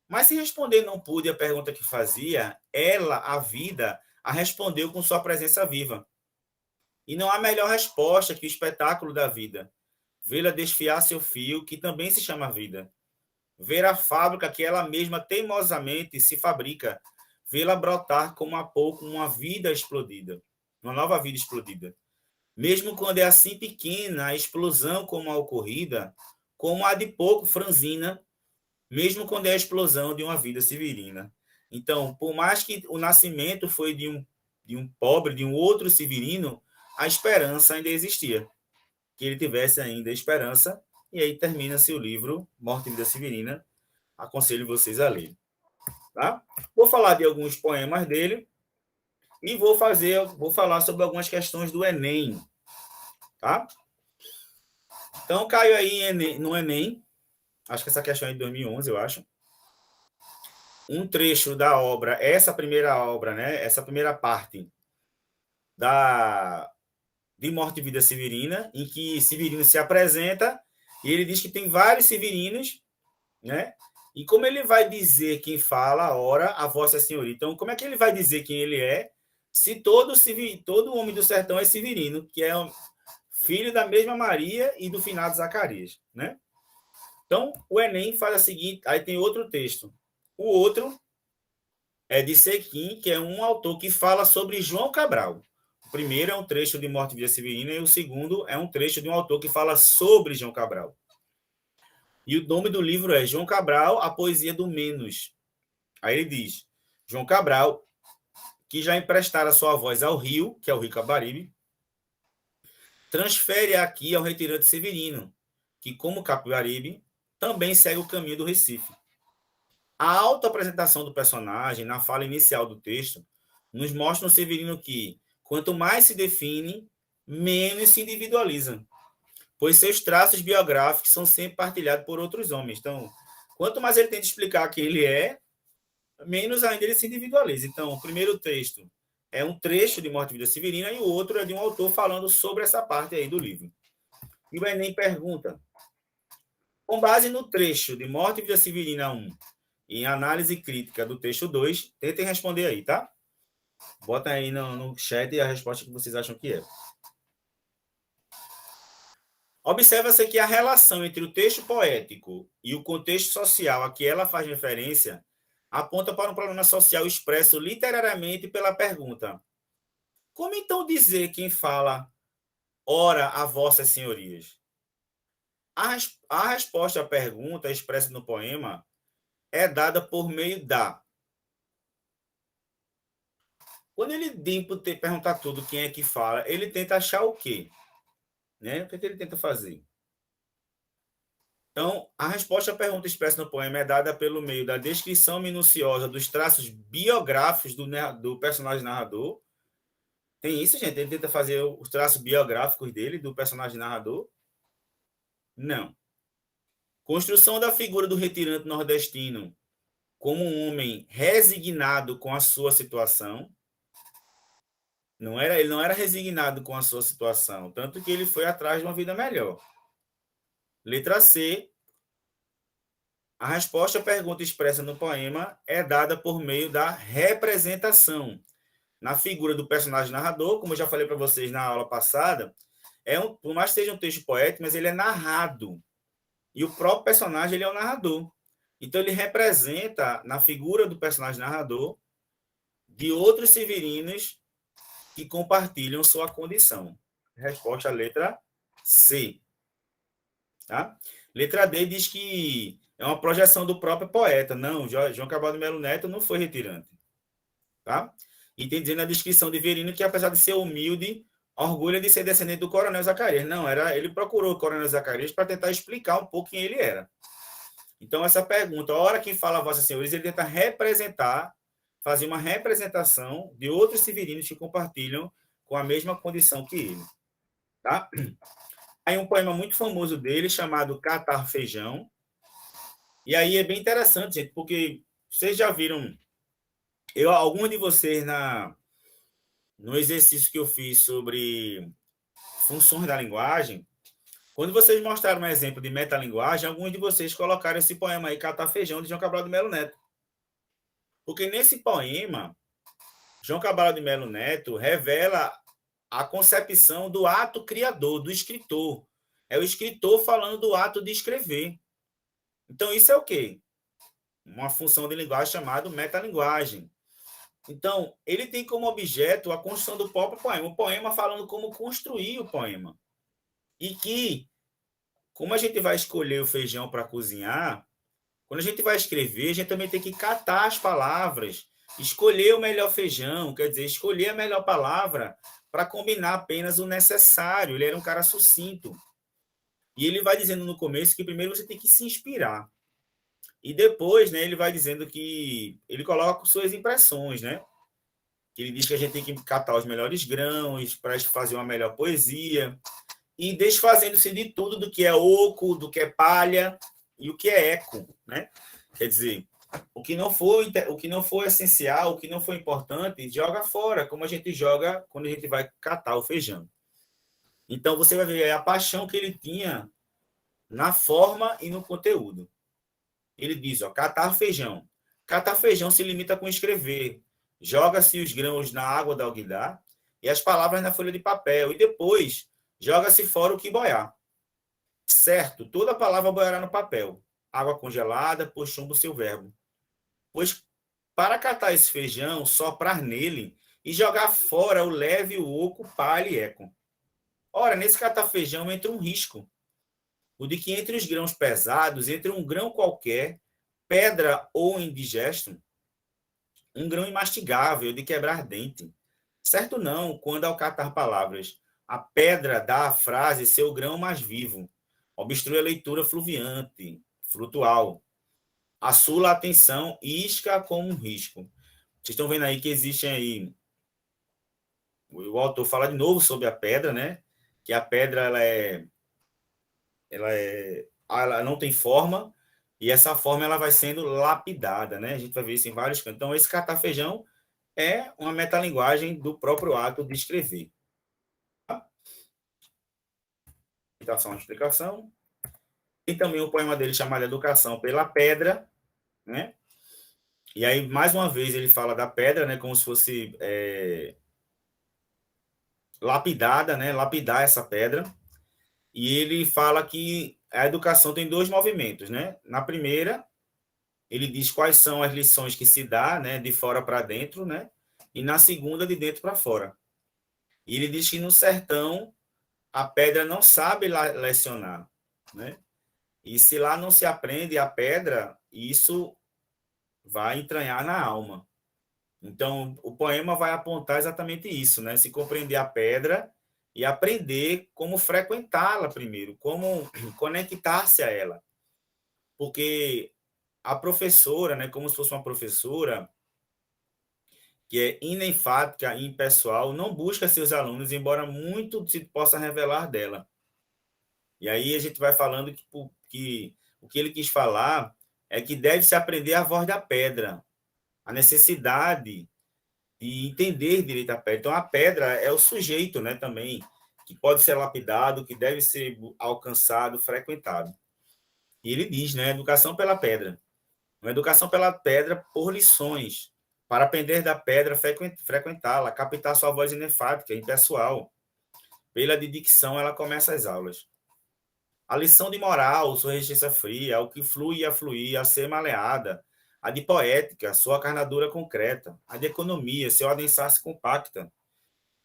Mas se responder não pude a pergunta que fazia, ela, a vida, a respondeu com sua presença viva. E não há melhor resposta que o espetáculo da vida. Vê-la desfiar seu fio, que também se chama vida. Ver a fábrica que ela mesma teimosamente se fabrica. Vê-la brotar como há pouco uma vida explodida. Uma nova vida explodida. Mesmo quando é assim pequena a explosão como a ocorrida, como a de pouco franzina, mesmo quando é a explosão de uma vida severina. Então, por mais que o nascimento foi de um pobre, de um outro severino, a esperança ainda existia. Que ele tivesse ainda esperança, e aí termina-se o livro Morte e Vida Severina. Aconselho vocês a ler. Tá? Vou falar de alguns poemas dele e vou falar sobre algumas questões do Enem. Tá? Então, caiu aí no Enem, acho que essa questão é de 2011, eu acho. Um trecho da obra, essa primeira obra, né? Essa primeira parte de Morte e Vida Severina, em que Severino se apresenta e ele diz que tem vários severinos, né? E como ele vai dizer quem fala, ora, a Vossa Senhoria? Então, como é que ele vai dizer quem ele é, se todo homem do sertão é severino, que é filho da mesma Maria e do finado Zacarias, né? Então, o Enem faz a seguinte, aí tem outro texto. O outro é de Sequim, que é um autor que fala sobre João Cabral. O primeiro é um trecho de Morte e Vida Severina e o segundo é um trecho de um autor que fala sobre João Cabral. E o nome do livro é João Cabral, a Poesia do Menos. Aí ele diz, João Cabral, que já emprestara sua voz ao rio, que é o rio Capibaribe, transfere aqui ao retirante Severino, que, como Capibaribe, também segue o caminho do Recife. A autoapresentação do personagem, na fala inicial do texto, nos mostra um Severino que, quanto mais se define, menos se individualiza, pois seus traços biográficos são sempre partilhados por outros homens. Então, quanto mais ele tenta explicar quem ele é, menos ainda ele se individualiza. Então, o primeiro texto é um trecho de Morte e Vida Severina e o outro é de um autor falando sobre essa parte aí do livro. E o Enem pergunta, com base no trecho de Morte e Vida Severina 1, em análise crítica do texto 2, tentem responder aí, tá? Bota aí no chat a resposta que vocês acham que é. Observa-se que a relação entre o texto poético e o contexto social a que ela faz referência aponta para um problema social expresso literariamente pela pergunta: como então dizer quem fala, ora, a vossas senhorias? A resposta à pergunta expressa no poema é dada por meio da. Quando ele tenta perguntar tudo quem é que fala, ele tenta achar o quê? Né? O que ele tenta fazer? Então, a resposta à pergunta expressa no poema é dada pelo meio da descrição minuciosa dos traços biográficos do personagem narrador. Tem isso, gente? Ele tenta fazer os traços biográficos dele, do personagem narrador? Não. Construção da figura do retirante nordestino como um homem resignado com a sua situação. Ele não era resignado com a sua situação, tanto que ele foi atrás de uma vida melhor. Letra C. A resposta à pergunta expressa no poema é dada por meio da representação. Na figura do personagem narrador, como eu já falei para vocês na aula passada, por mais que seja um texto poético, mas ele é narrado. E o próprio personagem ele é o narrador. Então, ele representa, na figura do personagem narrador, de outros severinos que compartilham sua condição. Resposta à letra C. Tá? Letra D diz que é uma projeção do próprio poeta. Não, João Cabral de Melo Neto não foi retirante. Tá? E tem dizendo na descrição de Verino que, apesar de ser humilde, orgulha de ser descendente do Coronel Zacarias. Não, ele procurou o Coronel Zacarias para tentar explicar um pouco quem ele era. Então, essa pergunta, a hora que fala Vossa Senhores, ele tenta fazer uma representação de outros severinos que compartilham com a mesma condição que ele. Tá? Aí um poema muito famoso dele, chamado Catar Feijão. E aí é bem interessante, gente, porque vocês já viram, alguns de vocês no exercício que eu fiz sobre funções da linguagem, quando vocês mostraram um exemplo de metalinguagem, alguns de vocês colocaram esse poema aí, Catar Feijão, de João Cabral de Melo Neto. Porque nesse poema, João Cabral de Melo Neto revela a concepção do ato criador, do escritor. É o escritor falando do ato de escrever. Então, isso é o quê? Uma função de linguagem chamada metalinguagem. Então, ele tem como objeto a construção do próprio poema. O poema falando como construir o poema. E que, como a gente vai escolher o feijão para cozinhar, quando a gente vai escrever, a gente também tem que catar as palavras, escolher o melhor feijão, quer dizer, escolher a melhor palavra para combinar apenas o necessário. Ele era um cara sucinto. E ele vai dizendo no começo que primeiro você tem que se inspirar. E depois, né, ele vai dizendo que ele coloca suas impressões, né? Ele diz que a gente tem que catar os melhores grãos para fazer uma melhor poesia e desfazendo-se de tudo do que é oco, do que é palha e o que é eco, né? Quer dizer, o que não for essencial, o que não for importante, joga fora, como a gente joga quando a gente vai catar o feijão. Então você vai ver a paixão que ele tinha na forma e no conteúdo. Ele diz, ó, catar feijão. Catar feijão se limita com escrever. Joga-se os grãos na água da alguidar e as palavras na folha de papel. E depois joga-se fora o que boiar. Certo, toda palavra boiará no papel. Água congelada, pois chumbo seu verbo. Pois para catar esse feijão, soprar nele e jogar fora o leve, o oco, palha e eco. Ora, nesse catar feijão entra um risco. O de que entre os grãos pesados, entre um grão qualquer, pedra ou indigesto, um grão imastigável de quebrar dente. Certo não, quando ao catar palavras, a pedra dá à frase seu grão mais vivo, obstrui a leitura fluviante, flutual, assula a atenção, isca como um risco. Vocês estão vendo aí que existem aí, o autor fala de novo sobre a pedra, né? Que a pedra ela não tem forma, e essa forma ela vai sendo lapidada, né? A gente vai ver isso em vários cantos. Então, esse catar feijão é uma metalinguagem do próprio ato de escrever. Citação e explicação. Tem também um poema dele chamado Educação pela Pedra, né? E aí, mais uma vez, ele fala da pedra, né? Como se fosse lapidada, né? Lapidar essa pedra. E ele fala que a educação tem dois movimentos, né? Na primeira, ele diz quais são as lições que se dá, né? De fora para dentro, né? E na segunda, de dentro para fora. E ele diz que no sertão a pedra não sabe lecionar, né? E se lá não se aprende a pedra, isso vai entranhar na alma. Então, o poema vai apontar exatamente isso, né? Se compreender a pedra e aprender como frequentá-la primeiro, como conectar-se a ela. Porque a professora, né, como se fosse uma professora que é inenfática e impessoal, não busca seus alunos, embora muito se possa revelar dela. E aí a gente vai falando que o que ele quis falar é que deve-se aprender a voz da pedra, a necessidade de entender direito a pedra. Então, a pedra é o sujeito, né, também, que pode ser lapidado, que deve ser alcançado, frequentado. E ele diz, né, educação pela pedra. Uma educação pela pedra por lições, para aprender da pedra, frequentá-la, captar sua voz inefática, impessoal. Pela de dicção, ela começa as aulas. A lição de moral, sua resistência fria, o que flui e a fluir, a ser maleada. A de poética, sua carnadura concreta. A de economia, seu adensar-se compacta.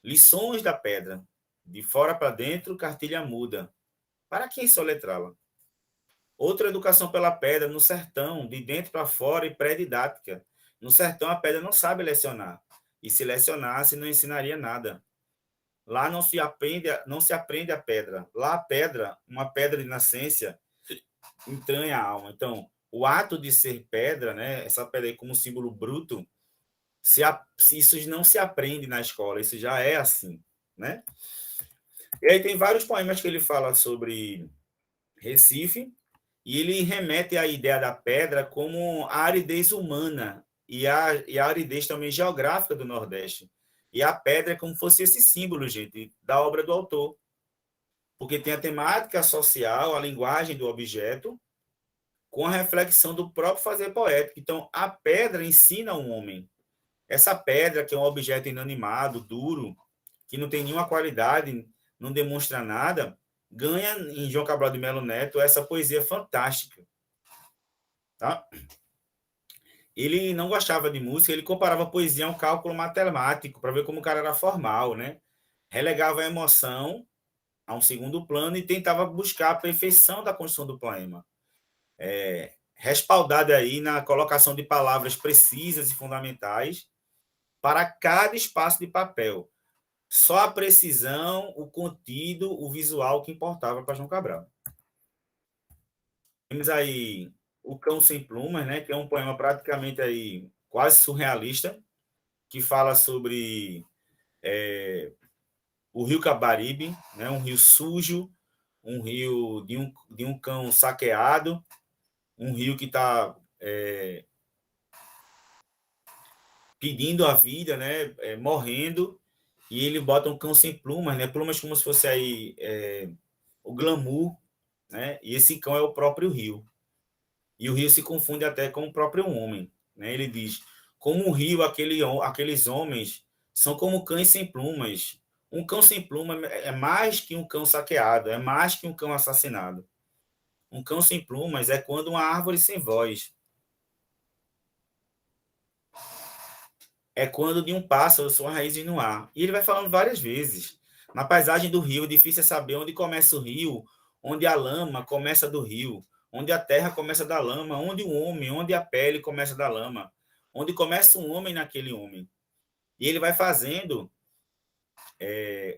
Lições da pedra. De fora para dentro, cartilha muda. Para quem soletrá-la? Outra educação pela pedra, no sertão, de dentro para fora e pré-didática. No sertão, a pedra não sabe lecionar. E se lecionasse, não ensinaria nada. Lá não se aprende a pedra. Lá a pedra, uma pedra de nascença, entranha a alma. Então, o ato de ser pedra, né, essa pedra aí como símbolo bruto, se isso não se aprende na escola, isso já é assim, né? E aí tem vários poemas que ele fala sobre Recife, e ele remete à ideia da pedra como a aridez humana e a aridez também geográfica do Nordeste. E a pedra é como fosse esse símbolo, gente, da obra do autor. Porque tem a temática social, a linguagem do objeto, com a reflexão do próprio fazer poético. Então, a pedra ensina o homem. Essa pedra, que é um objeto inanimado, duro, que não tem nenhuma qualidade, não demonstra nada, ganha em João Cabral de Melo Neto essa poesia fantástica. Tá? Ele não gostava de música, ele comparava a poesia a um cálculo matemático, para ver como o cara era formal, né? Relegava a emoção a um segundo plano e tentava buscar a perfeição da construção do poema. Respaldada aí na colocação de palavras precisas e fundamentais para cada espaço de papel. Só a precisão, o contido, o visual que importava para João Cabral. Temos aí O Cão Sem Plumas, né, que é um poema praticamente aí quase surrealista, que fala sobre o rio Capibaribe, né, um rio sujo, um rio de um cão saqueado, um rio que está pedindo a vida, né, morrendo, e ele bota um cão sem plumas, né, plumas como se fosse aí o glamour, né, e esse cão é o próprio rio. E o rio se confunde até com o próprio homem, né? Ele diz: como o rio, aqueles homens são como cães sem plumas. Um cão sem pluma é mais que um cão saqueado, é mais que um cão assassinado. Um cão sem plumas é quando uma árvore sem voz. É quando de um pássaro sua raízes no ar. E ele vai falando várias vezes. Na paisagem do rio, difícil é saber onde começa o rio, onde a lama começa do rio, onde a terra começa da lama, onde o homem, onde a pele começa da lama, onde começa um homem naquele homem. E ele vai fazendo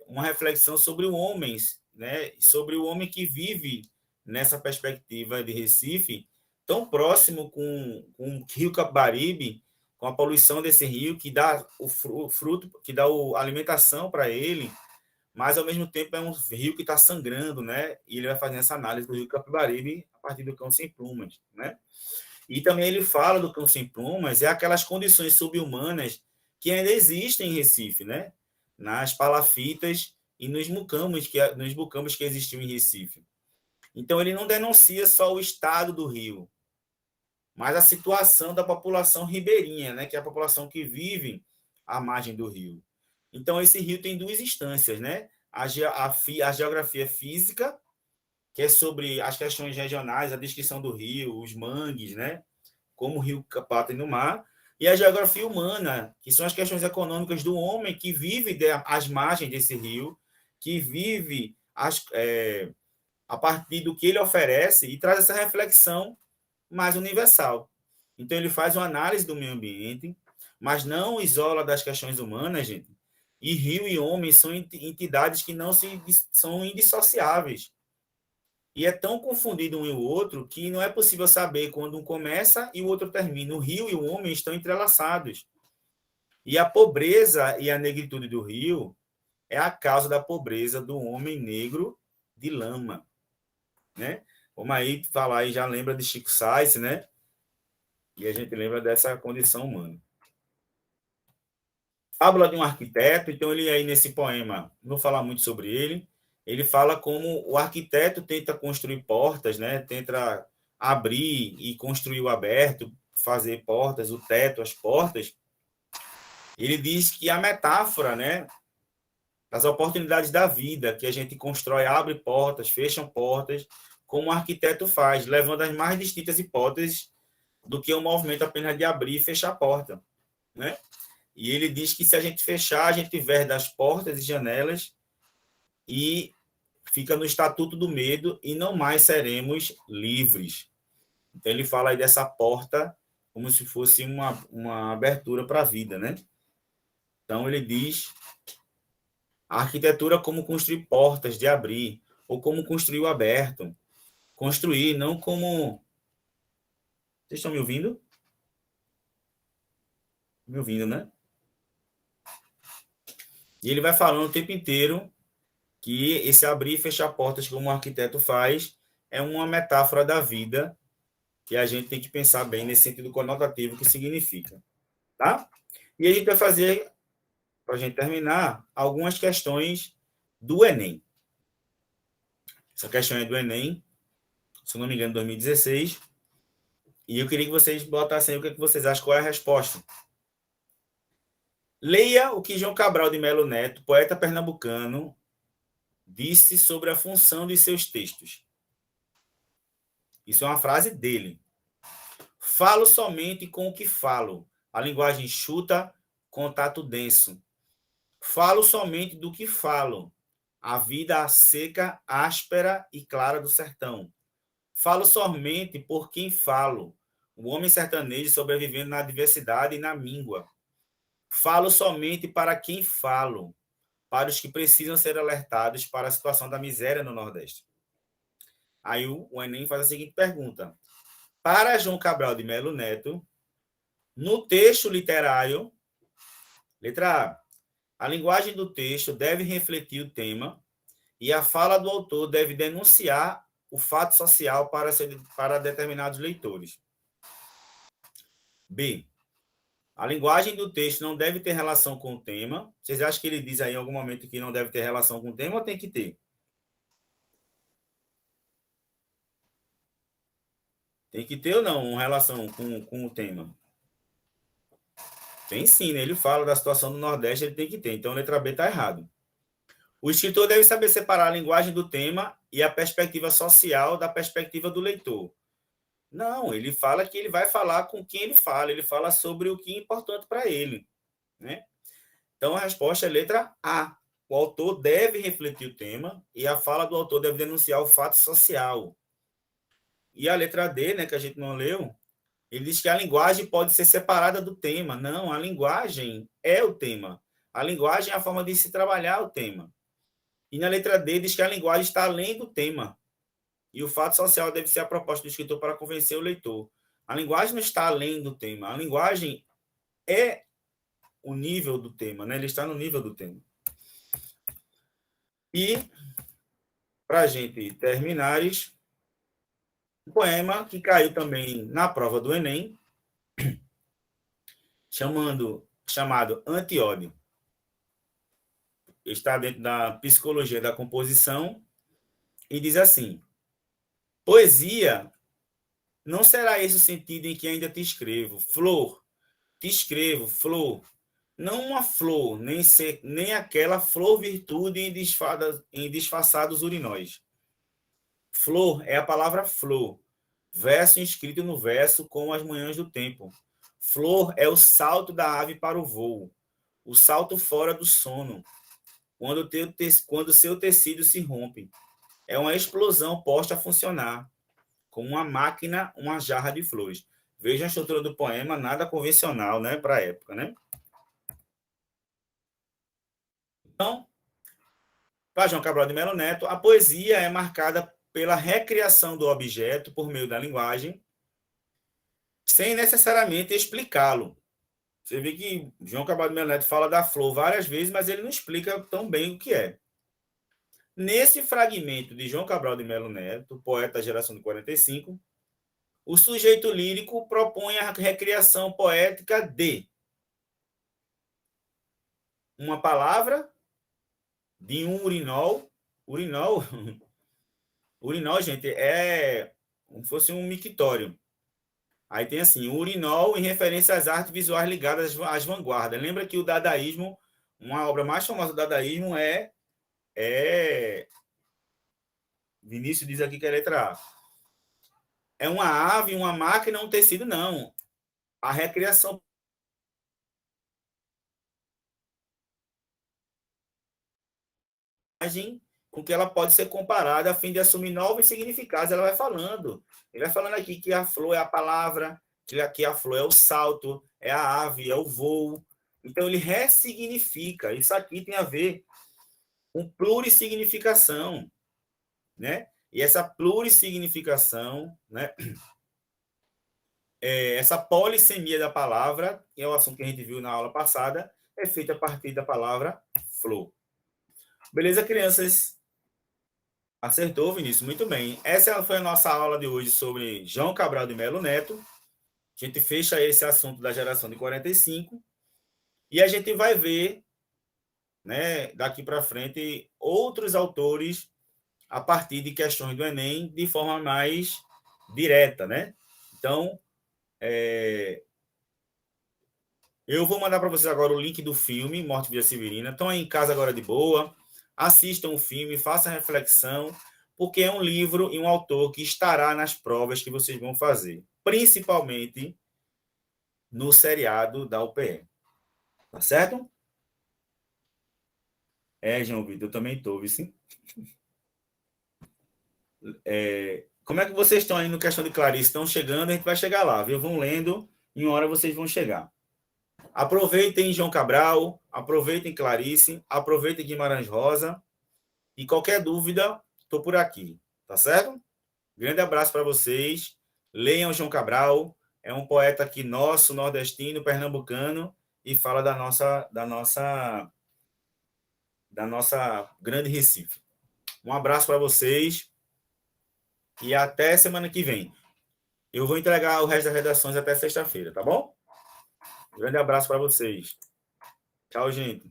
uma reflexão sobre o homem, né? Sobre o homem que vive nessa perspectiva de Recife, tão próximo com o rio Capibaribe, com a poluição desse rio, que dá o fruto, que dá a alimentação para ele, mas ao mesmo tempo é um rio que está sangrando, né? E ele vai fazendo essa análise do rio Capibaribe a partir do cão sem plumas, né? E também ele fala do cão sem plumas, é aquelas condições subhumanas que ainda existem em Recife, né? Nas palafitas e nos mucambos que existiam em Recife. Então ele não denuncia só o estado do rio, mas a situação da população ribeirinha, né? Que é a população que vive à margem do rio. Então esse rio tem duas instâncias, né? A geografia física, que é sobre as questões regionais, a descrição do rio, os mangues, né? Como o rio pata no mar, e a geografia humana, que são as questões econômicas do homem que vive às margens desse rio, que vive a partir do que ele oferece e traz essa reflexão mais universal. Então, ele faz uma análise do meio ambiente, mas não isola das questões humanas, gente. E rio e homem são entidades que não são indissociáveis. E é tão confundido um e o outro que não é possível saber quando um começa e o outro termina. O rio e o homem estão entrelaçados. E a pobreza e a negritude do rio é a causa da pobreza do homem negro de lama, né? Como aí falar e já lembra de Chico Sainz, né? E a gente lembra dessa condição humana. Fábula de um arquiteto, então ele aí nesse poema, não vou falar muito sobre ele, ele fala como o arquiteto tenta construir portas, né? Tenta abrir e construir o aberto, fazer portas, o teto, as portas. Ele diz que a metáfora, né, das oportunidades da vida, que a gente constrói, abre portas, fecha portas, como o arquiteto faz, levando as mais distintas hipóteses do que o movimento apenas de abrir e fechar a porta, né? E ele diz que se a gente fechar, a gente verde as portas e janelas e fica no estatuto do medo e não mais seremos livres. Então ele fala aí dessa porta como se fosse uma abertura para a vida, né? Então ele diz a arquitetura como construir portas de abrir, ou como construir o aberto. Construir, não como... Vocês estão me ouvindo? Me ouvindo, né? E ele vai falando o tempo inteiro que esse abrir e fechar portas, como o arquiteto faz, é uma metáfora da vida que a gente tem que pensar bem nesse sentido conotativo que significa. Tá? E a gente vai fazer, para a gente terminar, algumas questões do Enem. Essa questão é do Enem, se não me engano, 2016. E eu queria que vocês botassem o que vocês acham, qual é a resposta. Leia o que João Cabral de Melo Neto, poeta pernambucano, disse sobre a função de seus textos. Isso é uma frase dele. Falo somente com o que falo. A linguagem chuta, contato denso. Falo somente do que falo. A vida seca, áspera e clara do sertão. Falo somente por quem falo. O homem sertanejo sobrevivendo na diversidade e na míngua. Falo somente para quem falo. Para os que precisam ser alertados para a situação da miséria no Nordeste. Aí o Enem faz a seguinte pergunta. Para João Cabral de Melo Neto, no texto literário, letra A linguagem do texto deve refletir o tema e a fala do autor deve denunciar o fato social para determinados leitores. B. A linguagem do texto não deve ter relação com o tema. Vocês acham que ele diz aí em algum momento que não deve ter relação com o tema ou tem que ter? Tem que ter ou não uma relação com o tema? Tem sim, né? Ele fala da situação do Nordeste, ele tem que ter. Então, a letra B está errado. O escritor deve saber separar a linguagem do tema e a perspectiva social da perspectiva do leitor. Não, ele fala que ele vai falar com quem ele fala sobre o que é importante para ele. Né? Então, a resposta é letra A. O autor deve refletir o tema e a fala do autor deve denunciar o fato social. E a letra D, né, que a gente não leu, ele diz que a linguagem pode ser separada do tema. Não, a linguagem é o tema. A linguagem é a forma de se trabalhar o tema. E na letra D diz que a linguagem está além do tema. E o fato social deve ser a proposta do escritor para convencer o leitor. A linguagem não está além do tema. A linguagem é o nível do tema, né? Ele está no nível do tema. E, para a gente terminar, um poema que caiu também na prova do Enem, chamado Antiódio. Está dentro da psicologia da composição e diz assim: poesia não será esse o sentido em que ainda te escrevo. Flor, te escrevo, flor. Não uma flor, nem aquela flor virtude em disfarçados urinóis. Flor é a palavra flor. Verso inscrito no verso como as manhãs do tempo. Flor é o salto da ave para o voo. O salto fora do sono. Quando seu tecido se rompe. É uma explosão posta a funcionar. Como uma máquina, uma jarra de flores. Veja a estrutura do poema, nada convencional, né, para a época, né? Então, para João Cabral de Melo Neto, a poesia é marcada pela recriação do objeto por meio da linguagem, sem necessariamente explicá-lo. Você vê que João Cabral de Melo Neto fala da flor várias vezes, mas ele não explica tão bem o que é. Nesse fragmento de João Cabral de Melo Neto, poeta da geração de 45, o sujeito lírico propõe a recriação poética de uma palavra, de um urinol. Urinol, gente, é como se fosse um mictório. Aí tem assim, o urinol em referência às artes visuais ligadas às vanguardas. Lembra que o dadaísmo, uma obra mais famosa do dadaísmo é Vinícius diz aqui que é a letra A. É uma ave, uma máquina, um tecido, não. A recriação com que ela pode ser comparada a fim de assumir novos significados. Ela vai falando. Ele vai falando aqui que a flor é a palavra, que aqui a flor é o salto, é a ave, é o voo. Então, ele ressignifica. Isso aqui tem a ver com plurissignificação, né? E essa plurissignificação, né? Essa polissemia da palavra, que é o assunto que a gente viu na aula passada, é feita a partir da palavra flor. Beleza, crianças? Acertou, Vinícius, muito bem. Essa foi a nossa aula de hoje sobre João Cabral de Melo Neto. A gente fecha esse assunto da geração de 45 e a gente vai ver, né, daqui para frente outros autores a partir de questões do Enem de forma mais direta, né? Então, eu vou mandar para vocês agora o link do filme Morte de Vila Severina. Estão aí em casa agora de boa, assistam o filme, façam reflexão, porque é um livro e um autor que estará nas provas que vocês vão fazer, principalmente no seriado da UPE. Tá certo? João Vitor, eu também estou, viu sim? Como é que vocês estão aí no questão de Clarice? Estão chegando, a gente vai chegar lá, viu? Vão lendo, em uma hora vocês vão chegar. Aproveitem João Cabral, aproveitem Clarice, aproveitem Guimarães Rosa, e qualquer dúvida, estou por aqui, tá certo? Grande abraço para vocês. Leiam João Cabral, é um poeta aqui nosso, nordestino, pernambucano, e fala da nossa grande Recife. Um abraço para vocês e até semana que vem. Eu vou entregar o resto das redações até sexta-feira, tá bom? Grande abraço para vocês. Tchau, gente.